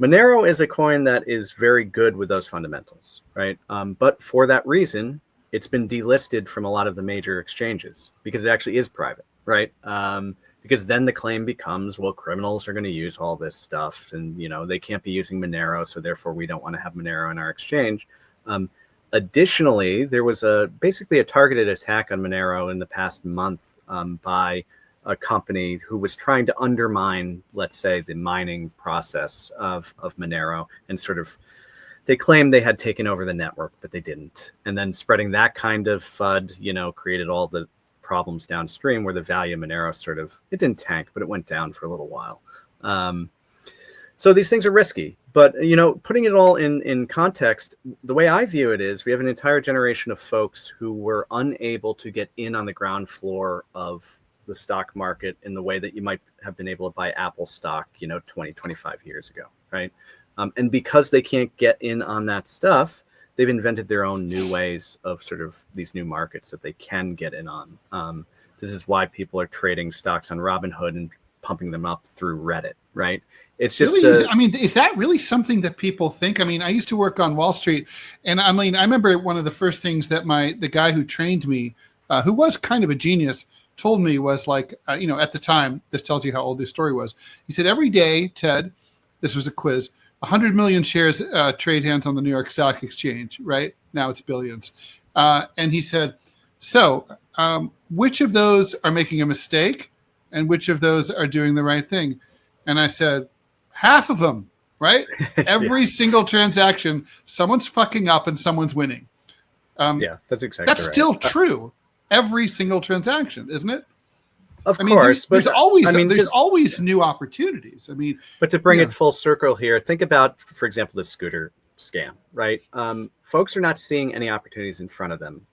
Speaker 3: Monero is a coin that is very good with those fundamentals, right? But for that reason, it's been delisted from a lot of the major exchanges because it actually is private, right? Because then the claim becomes, well, criminals are going to use all this stuff, and you know they can't be using Monero, so therefore we don't want to have Monero in our exchange. Additionally, there was basically a targeted attack on Monero in the past month by a company who was trying to undermine, let's say, the mining process of Monero, and sort of, they claimed they had taken over the network, but they didn't. And then spreading that kind of FUD, you know, created all the problems downstream where the value of Monero sort of, it didn't tank, but it went down for a little while. So these things are risky, but, you know, putting it all in context, the way I view it is we have an entire generation of folks who were unable to get in on the ground floor of the stock market in the way that you might have been able to buy Apple stock, you know, 20, 25 years ago, right? And because they can't get in on that stuff, they've invented their own new ways of sort of these new markets that they can get in on. This is why people are trading stocks on Robinhood and pumping them up through Reddit, right? It's just,
Speaker 1: really, I mean, is that really something that people think? I mean, I used to work on Wall Street, and I mean, I remember one of the first things that the guy who trained me, who was kind of a genius, told me was like, at the time, this tells you how old this story was. He said, every day, Ted, this was a quiz, 100 million shares trade hands on the New York Stock Exchange, right? Now it's billions. And he said, so which of those are making a mistake and which of those are doing the right thing? And I said, half of them, right? Every single transaction, someone's fucking up and someone's winning.
Speaker 3: That's exactly
Speaker 1: That's
Speaker 3: right.
Speaker 1: still true. Every single transaction, isn't it?
Speaker 3: Of course,
Speaker 1: there's always new opportunities. I mean,
Speaker 3: but to bring it full circle here, think about, for example, the scooter scam, right? Folks are not seeing any opportunities in front of them.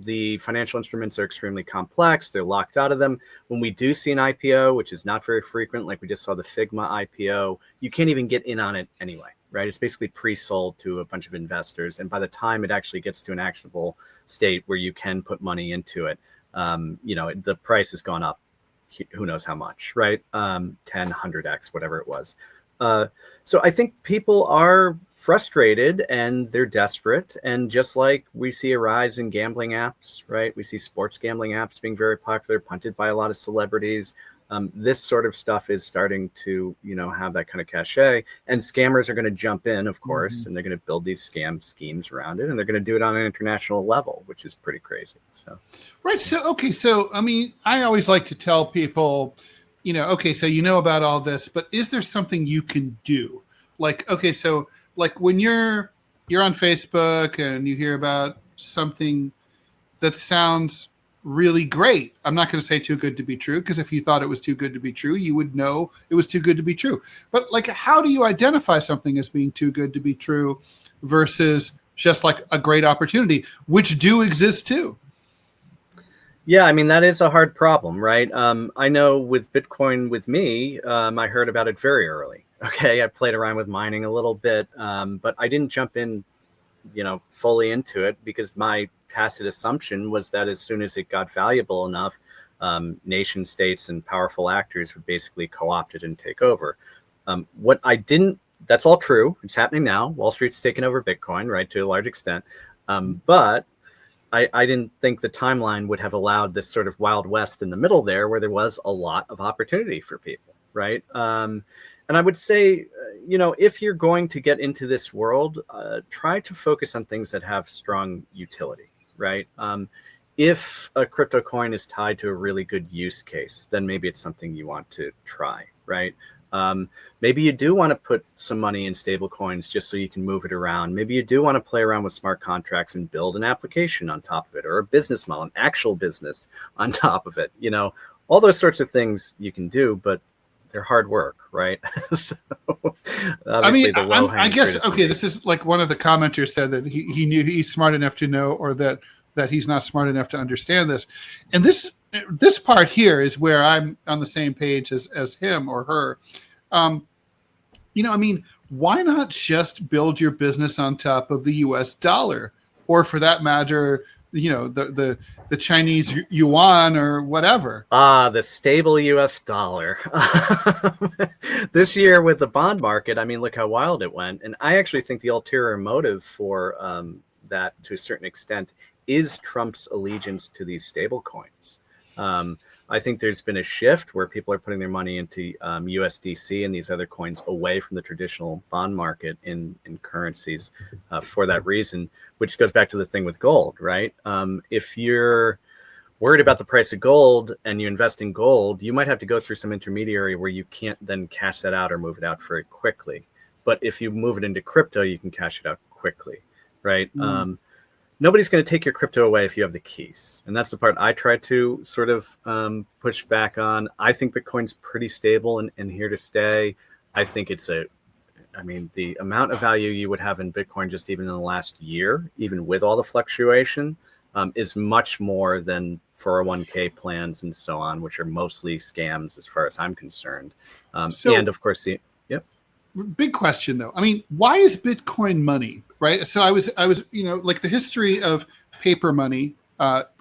Speaker 3: The financial instruments are extremely complex. They're locked out of them. When we do see an IPO, which is not very frequent, like we just saw the Figma IPO, you can't even get in on it anyway, right? It's basically pre-sold to a bunch of investors. And by the time it actually gets to an actionable state where you can put money into it, the price has gone up, who knows how much, right? 10, 100x, whatever it was. So I think people are frustrated and they're desperate. And just like we see a rise in gambling apps, right? We see sports gambling apps being very popular, punted by a lot of celebrities. This sort of stuff is starting to, have that kind of cachet, and scammers are going to jump in, of course, and they're going to build these scam schemes around it, and they're going to do it on an international level, which is pretty crazy. So,
Speaker 1: right. So, I mean, I always like to tell people, so about all this, but is there something you can do? Like, so like when you're on Facebook and you hear about something that sounds really great. I'm not going to say too good to be true, because if you thought it was too good to be true, you would know it was too good to be true. But like, how do you identify something as being too good to be true versus just like a great opportunity, which do exist too?
Speaker 3: Yeah, I mean, that is a hard problem, right? I know with Bitcoin, with me, I heard about it very early. Okay, I played around with mining a little bit, but I didn't jump in, fully into it, because my tacit assumption was that as soon as it got valuable enough, nation states and powerful actors would basically co-opt it and take over. That's all true. It's happening now. Wall Street's taken over Bitcoin, right, to a large extent. But I didn't think the timeline would have allowed this sort of Wild West in the middle there, where there was a lot of opportunity for people, right? And I would say, if you're going to get into this world, try to focus on things that have strong utility, right? If a crypto coin is tied to a really good use case, then maybe it's something you want to try, right? Maybe you do want to put some money in stable coins just so you can move it around. Maybe you do want to play around with smart contracts and build an application on top of it, or a business model, an actual business on top of it. All those sorts of things you can do, but they're hard work, right? So,
Speaker 1: I mean, I guess, this is like one of the commenters said that he knew he's smart enough to know, or that he's not smart enough to understand this. And this part here is where I'm on the same page as him or her. I mean, why not just build your business on top of the US dollar, or for that matter, the Chinese yuan or whatever?
Speaker 3: The stable US dollar. This year with the bond market, I mean, look how wild it went. And I actually think the ulterior motive for that, to a certain extent, is Trump's allegiance to these stable coins. I think there's been a shift where people are putting their money into USDC and these other coins away from the traditional bond market in currencies for that reason, which goes back to the thing with gold, right? If you're worried about the price of gold and you invest in gold, you might have to go through some intermediary where you can't then cash that out or move it out very quickly. But if you move it into crypto, you can cash it out quickly, right? Nobody's going to take your crypto away if you have the keys. And that's the part I try to sort of push back on. I think Bitcoin's pretty stable and here to stay. I think the amount of value you would have in Bitcoin just even in the last year, even with all the fluctuation, is much more than 401k plans and so on, which are mostly scams as far as I'm concerned. And of course,
Speaker 1: big question though. I mean, why is Bitcoin money, right? So I was, like the history of paper money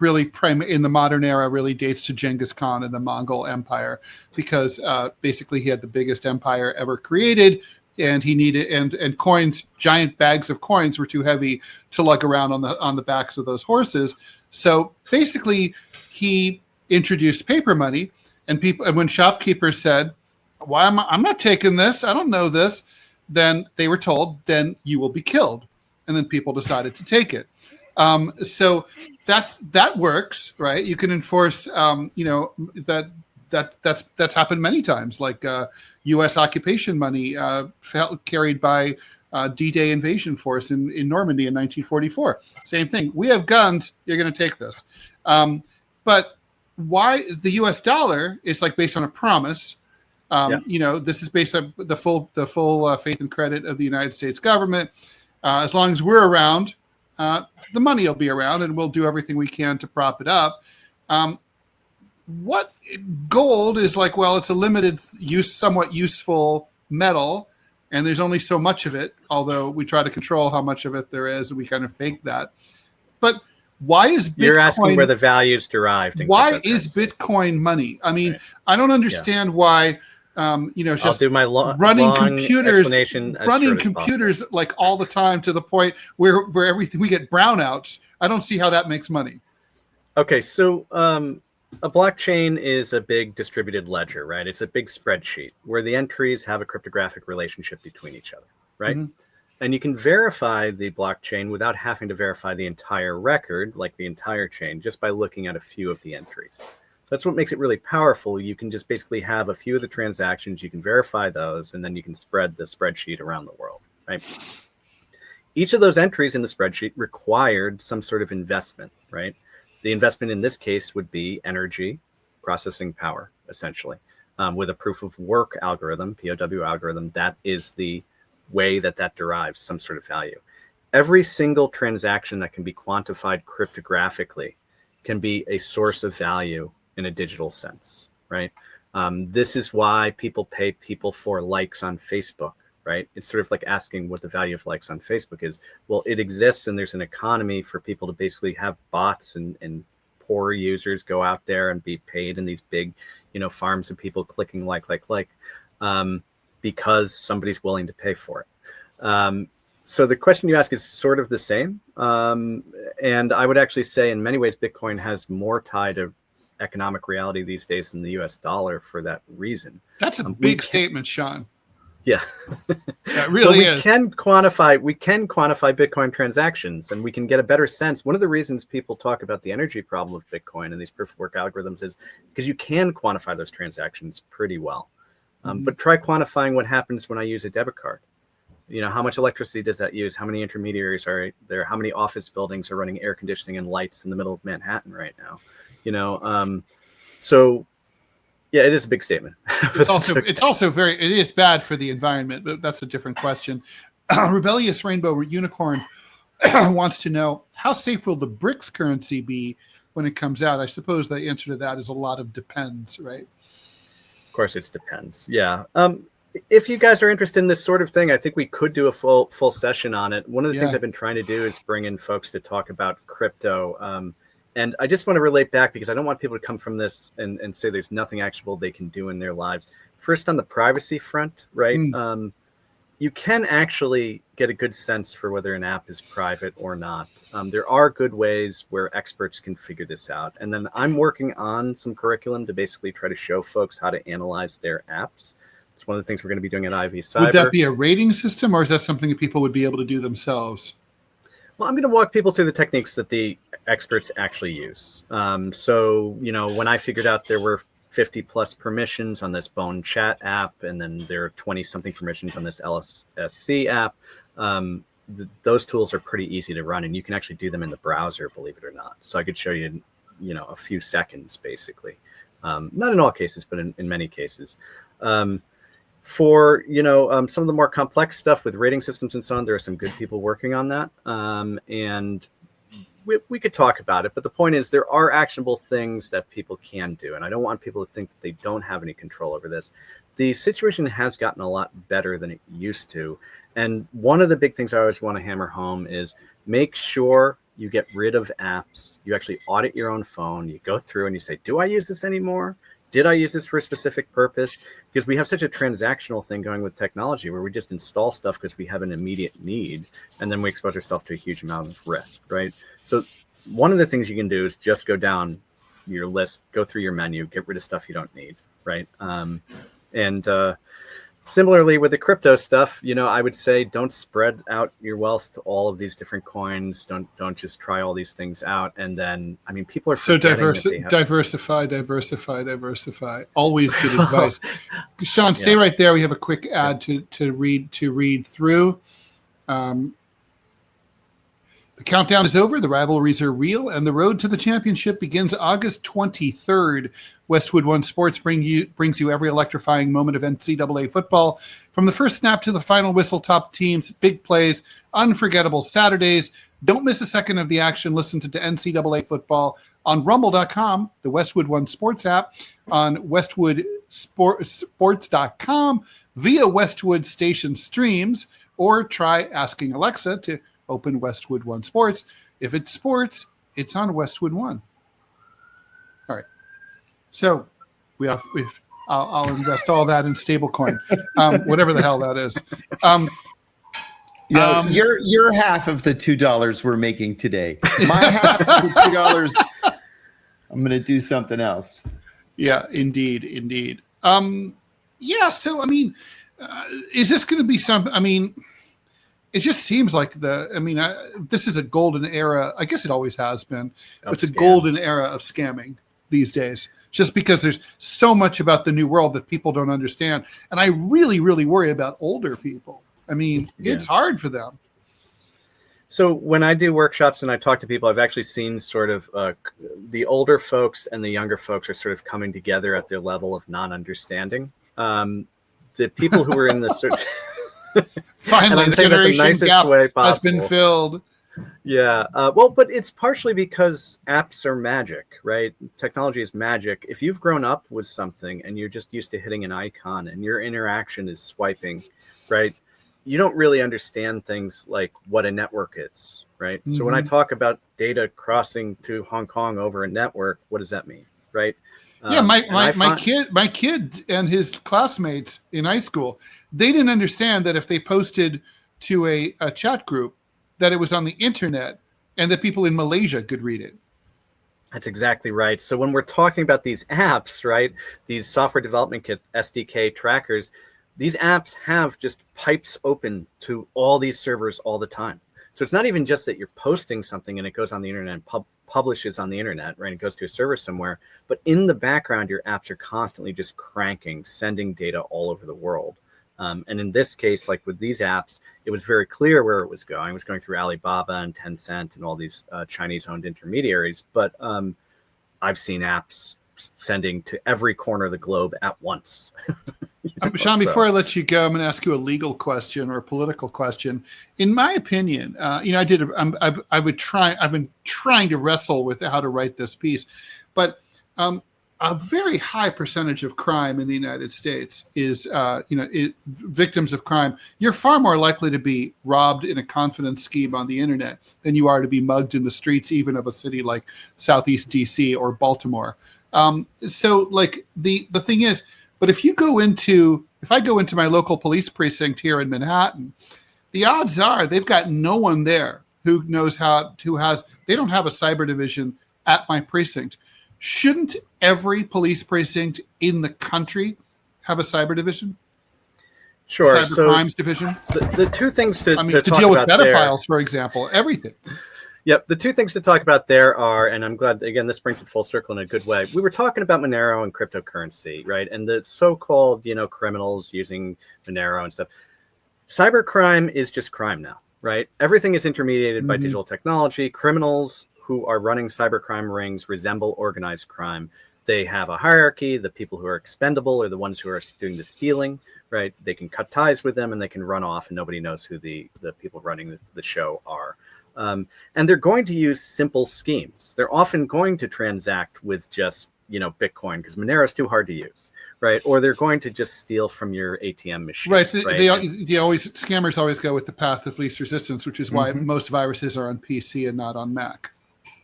Speaker 1: really in the modern era really dates to Genghis Khan and the Mongol Empire, because basically he had the biggest empire ever created, and he needed and coins, giant bags of coins, were too heavy to lug around on the backs of those horses. So basically, he introduced paper money, and when shopkeepers said, "Why I'm not taking this? I don't know this," then they were told, "Then you will be killed," and then people decided to take it. So that works, right? You can enforce, that's happened many times, like U.S. occupation money carried by D-Day invasion force in Normandy in 1944. Same thing. We have guns. You're going to take this. But why the U.S. dollar is like based on a promise. This is based on the full faith and credit of the United States government. As long as we're around, the money will be around, and we'll do everything we can to prop it up. What gold is like? Well, it's a limited use, somewhat useful metal, and there's only so much of it. Although we try to control how much of it there is, and we kind of fake that. But why is Bitcoin?
Speaker 3: You're asking where the value is derived.
Speaker 1: Why is Bitcoin money? I mean, right. I don't understand why. Just
Speaker 3: I'll do my
Speaker 1: running
Speaker 3: long
Speaker 1: computers like all the time, to the point where everything, we get brownouts. I don't see how that makes money.
Speaker 3: Okay, so a blockchain is a big distributed ledger, right? It's a big spreadsheet where the entries have a cryptographic relationship between each other, right? Mm-hmm. And you can verify the blockchain without having to verify the entire record, like the entire chain, just by looking at a few of the entries. That's what makes it really powerful. You can just basically have a few of the transactions, you can verify those, and then you can spread the spreadsheet around the world, right? Each of those entries in the spreadsheet required some sort of investment, right? The investment in this case would be energy, processing power, essentially, with a proof of work algorithm, POW algorithm. That is the way that derives some sort of value. Every single transaction that can be quantified cryptographically can be a source of value in a digital sense, right? This is why people pay people for likes on Facebook, right? It's sort of like asking what the value of likes on Facebook is. Well, it exists, and there's an economy for people to basically have bots and poor users go out there and be paid in these big, farms of people clicking like, because somebody's willing to pay for it. So the question you ask is sort of the same. And I would actually say in many ways, Bitcoin has more tie to economic reality these days than the US dollar for that reason.
Speaker 1: That's a big statement, Sean.
Speaker 3: Yeah.
Speaker 1: That really is.
Speaker 3: We can quantify Bitcoin transactions, and we can get a better sense. One of the reasons people talk about the energy problem of Bitcoin and these proof of work algorithms is because you can quantify those transactions pretty well. But try quantifying what happens when I use a debit card. How much electricity does that use? How many intermediaries are there? How many office buildings are running air conditioning and lights in the middle of Manhattan right now? So yeah, it is a big statement.
Speaker 1: It's also it is bad for the environment, but that's a different question. Rebellious Rainbow Unicorn wants to know, how safe will the BRICS currency be when it comes out? I suppose the answer to that is a lot of depends, right?
Speaker 3: Of course, it depends. Yeah. If you guys are interested in this sort of thing, I think we could do a full session on it. One of the things I've been trying to do is bring in folks to talk about crypto. And I just want to relate back, because I don't want people to come from this and say there's nothing actionable they can do in their lives. First, on the privacy front, right? You can actually get a good sense for whether an app is private or not. There are good ways where experts can figure this out. And then I'm working on some curriculum to basically try to show folks how to analyze their apps. It's one of the things we're going to be doing at Ivy Cyber.
Speaker 1: Would that be a rating system, or is that something that people would be able to do themselves?
Speaker 3: Well, I'm going to walk people through the techniques that the experts actually use. So, when I figured out there were 50 plus permissions on this Bone Chat app, and then there are 20 something permissions on this LSC app, those tools are pretty easy to run, and you can actually do them in the browser, believe it or not. So I could show you, a few seconds, basically. Not in all cases, but in many cases. For some of the more complex stuff with rating systems and so on, there are some good people working on that, and we could talk about it. But the point is, there are actionable things that people can do, and I don't want people to think that they don't have any control over this. The situation has gotten a lot better than it used to, and one of the big things I always want to hammer home is make sure you get rid of apps, you actually audit your own phone, you go through and you say, do I use this anymore? Did I use this for a specific purpose? Because we have such a transactional thing going with technology where we just install stuff because we have an immediate need, and then we expose ourselves to a huge amount of risk, right? So one of the things you can do is just go down your list, go through your menu, get rid of stuff you don't need, right? Similarly with the crypto stuff, I would say don't spread out your wealth to all of these different coins. Don't just try all these things out. And then, people are
Speaker 1: so diversify. Always good advice. Sean, stay right there. We have a quick ad to read through. The countdown is over, the rivalries are real, and the road to the championship begins August 23rd. Westwood One Sports brings you every electrifying moment of NCAA football, from the first snap to the final whistle, top teams, big plays, unforgettable Saturdays. Don't miss a second of the action. Listen to NCAA football on rumble.com, the Westwood One Sports app, on westwoodsports.com, via Westwood Station streams, or try asking Alexa to open Westwood One Sports. If it's sports, it's on Westwood One. All right. So I'll invest all that in stablecoin, whatever the hell that is.
Speaker 2: Your half of the $2 we're making today. My half of the $2, I'm going to do something else.
Speaker 1: Yeah, indeed. So, is this going to be some, it just seems like this is a golden era. I guess it always has been. It's a golden era of scamming these days, just because there's so much about the new world that people don't understand. And I really, really worry about older people. It's hard for them.
Speaker 3: So when I do workshops and I talk to people, I've actually seen sort of the older folks and the younger folks are sort of coming together at their level of non-understanding. The people who are in the sort of
Speaker 1: finally the generation gap has been filled.
Speaker 3: Yeah. But it's partially because apps are magic, right? Technology is magic. If you've grown up with something and you're just used to hitting an icon and your interaction is swiping, right? You don't really understand things like what a network is, right? Mm-hmm. So when I talk about data crossing to Hong Kong over a network, what does that mean, right?
Speaker 1: My kid and his classmates in high school, they didn't understand that if they posted to a chat group that it was on the internet and that people in Malaysia could read it.
Speaker 3: That's exactly right. So when we're talking about these apps, right, these software development kit SDK trackers, these apps have just pipes open to all these servers all the time. So it's not even just that you're posting something and it goes on the internet and publishes on the internet, right? It goes to a server somewhere, but in the background, your apps are constantly just cranking, sending data all over the world. And in this case, like with these apps, it was very clear where it was going. It was going through Alibaba and Tencent and all these Chinese-owned intermediaries. But I've seen apps sending to every corner of the globe at once.
Speaker 1: Sean, before I let you go, I'm going to ask you a legal question or a political question. In my opinion, I've been trying to wrestle with how to write this piece, but a very high percentage of crime in the United States is, victims of crime. You're far more likely to be robbed in a confidence scheme on the internet than you are to be mugged in the streets, even of a city like Southeast DC or Baltimore. So like the thing is, but if I go into my local police precinct here in Manhattan, the odds are they've got no one there who knows they don't have a cyber division at my precinct. Shouldn't every police precinct in the country have a cyber division?
Speaker 3: Sure.
Speaker 1: Cyber crimes division?
Speaker 3: The two things to
Speaker 1: deal
Speaker 3: with
Speaker 1: pedophiles, for example, everything.
Speaker 3: Yep. The two things to talk about there are, and I'm glad, again, this brings it full circle in a good way. We were talking about Monero and cryptocurrency, right? And the so-called, criminals using Monero and stuff. Cybercrime is just crime now, right? Everything is intermediated by digital technology. Criminals who are running cybercrime rings resemble organized crime. They have a hierarchy. The people who are expendable are the ones who are doing the stealing, right? They can cut ties with them and they can run off and nobody knows who the people running the show are. And they're going to use simple schemes. They're often going to transact with just Bitcoin because Monero is too hard to use, right? Or they're going to just steal from your ATM machine.
Speaker 1: Right. So scammers always go with the path of least resistance, which is why most viruses are on PC and not on Mac.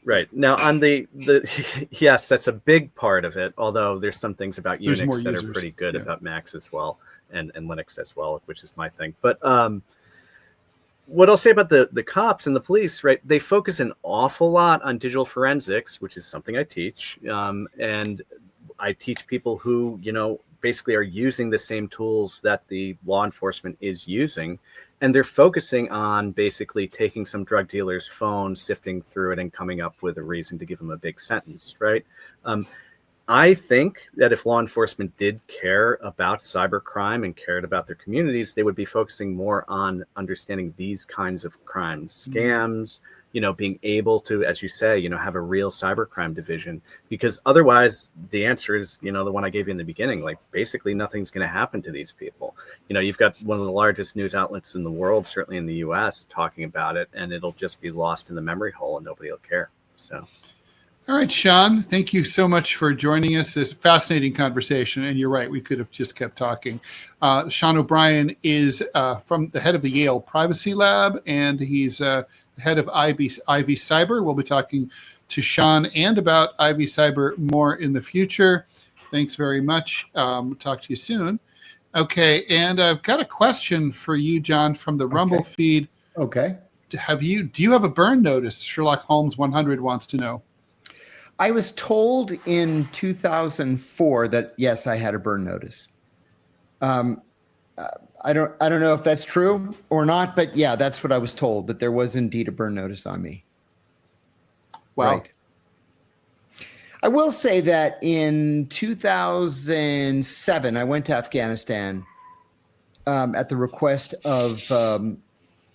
Speaker 3: Right. Now on the yes, that's a big part of it. Although there's some things about Unix that are pretty good about Macs as well, and Linux as well, which is my thing. But what I'll say about the cops and the police, right? They focus an awful lot on digital forensics, which is something I teach, and I teach people who basically are using the same tools that the law enforcement is using. And they're focusing on basically taking some drug dealer's phone, sifting through it, and coming up with a reason to give him a big sentence, right? I think that if law enforcement did care about cybercrime and cared about their communities, they would be focusing more on understanding these kinds of crimes, scams, being able to, as you say, have a real cybercrime division, because otherwise the answer is, the one I gave you in the beginning, like basically nothing's going to happen to these people. You've got one of the largest news outlets in the world, certainly in the US, talking about it, and it'll just be lost in the memory hole and nobody will care. So.
Speaker 1: All right, Sean, thank you so much for joining us. This fascinating conversation. And you're right, we could have just kept talking. Sean O'Brien is from the head of the Yale Privacy Lab, and he's the head of Ivy Cyber. We'll be talking to Sean and about Ivy Cyber more in the future. Thanks very much. Talk to you soon. Okay, and I've got a question for you, John, from the Rumble feed.
Speaker 2: Okay.
Speaker 1: Do you have a burn notice? Sherlock Holmes 100 wants to know.
Speaker 2: I was told in 2004 that yes, I had a burn notice. I don't know if that's true or not, but yeah, that's what I was told, that there was indeed a burn notice on me.
Speaker 1: Wow.
Speaker 2: Right. I will say that in 2007, I went to Afghanistan at the request of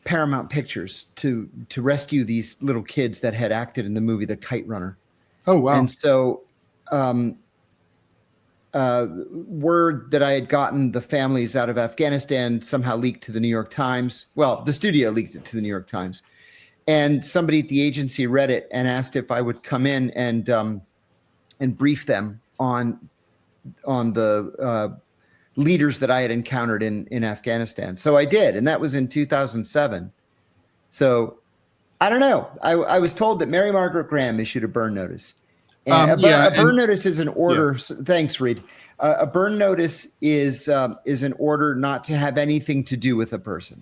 Speaker 2: Paramount Pictures to rescue these little kids that had acted in the movie The Kite Runner.
Speaker 1: Oh, wow.
Speaker 2: And so word that I had gotten the families out of Afghanistan somehow leaked to the New York Times. Well, the studio leaked it to the New York Times. And somebody at the agency read it and asked if I would come in and brief them on the leaders that I had encountered in Afghanistan. So I did, and that was in 2007. So I don't know. I was told that Mary Margaret Graham issued a burn notice. And a burn notice is an order. Yeah. Thanks, Reed. A burn notice is an order not to have anything to do with a person.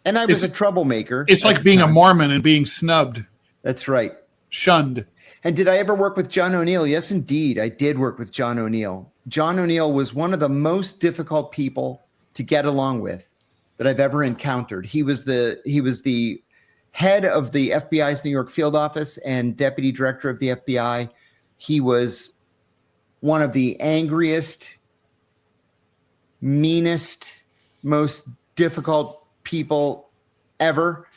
Speaker 2: And I was a troublemaker.
Speaker 1: It's like being a Mormon and being snubbed.
Speaker 2: That's right.
Speaker 1: Shunned.
Speaker 2: And did I ever work with John O'Neill? Yes, indeed. I did work with John O'Neill. John O'Neill was one of the most difficult people to get along with that I've ever encountered. He was the head of the FBI's New York field office and deputy director of the FBI. He was one of the angriest, meanest, most difficult people ever.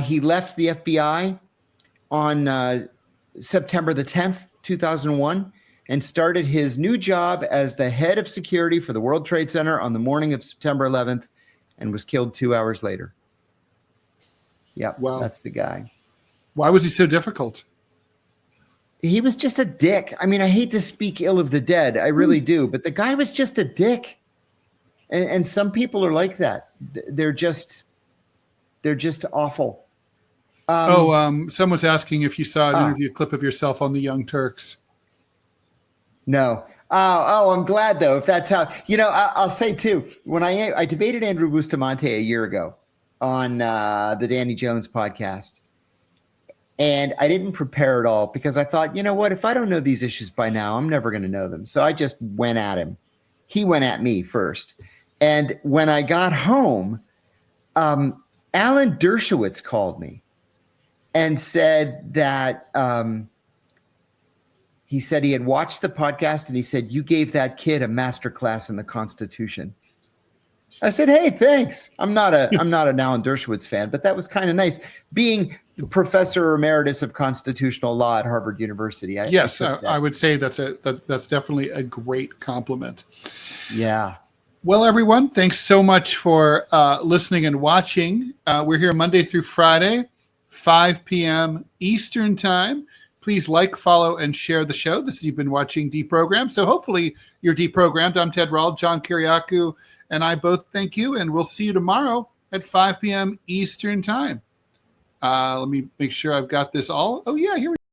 Speaker 2: He left the FBI on September the 10th, 2001, and started his new job as the head of security for the World Trade Center on the morning of September 11th, and was killed 2 hours later. Yep, wow. That's the guy.
Speaker 1: Why was he so difficult?
Speaker 2: He was just a dick. I mean, I hate to speak ill of the dead. I really do. But the guy was just a dick. And some people are like that. They're just awful.
Speaker 1: Someone's asking if you saw an interview clip of yourself on the Young Turks.
Speaker 2: No. I'm glad, though, if that's how, I'll say, too, when I debated Andrew Bustamante a year ago on the Danny Jones podcast, and I didn't prepare at all because I thought, you know what, if I don't know these issues by now, I'm never going to know them. So I just went at him. He went at me first. And when I got home, Alan Dershowitz called me and said that he said he had watched the podcast and he said, you gave that kid a master class in the Constitution. I said, hey, thanks. I'm not an Alan Dershowitz fan, but that was kind of nice. Being professor emeritus of constitutional law at Harvard University.
Speaker 1: I would say that's definitely a great compliment.
Speaker 2: Yeah.
Speaker 1: Well, everyone, thanks so much for listening and watching. We're here Monday through Friday, 5 p.m. Eastern Time. Please like, follow, and share the show. You've been watching DeProgram. So hopefully you're deprogrammed. I'm Ted Rall, John Kiriakou, and I both thank you. And we'll see you tomorrow at 5 p.m. Eastern Time. Let me make sure I've got this all. Oh, yeah, here we go.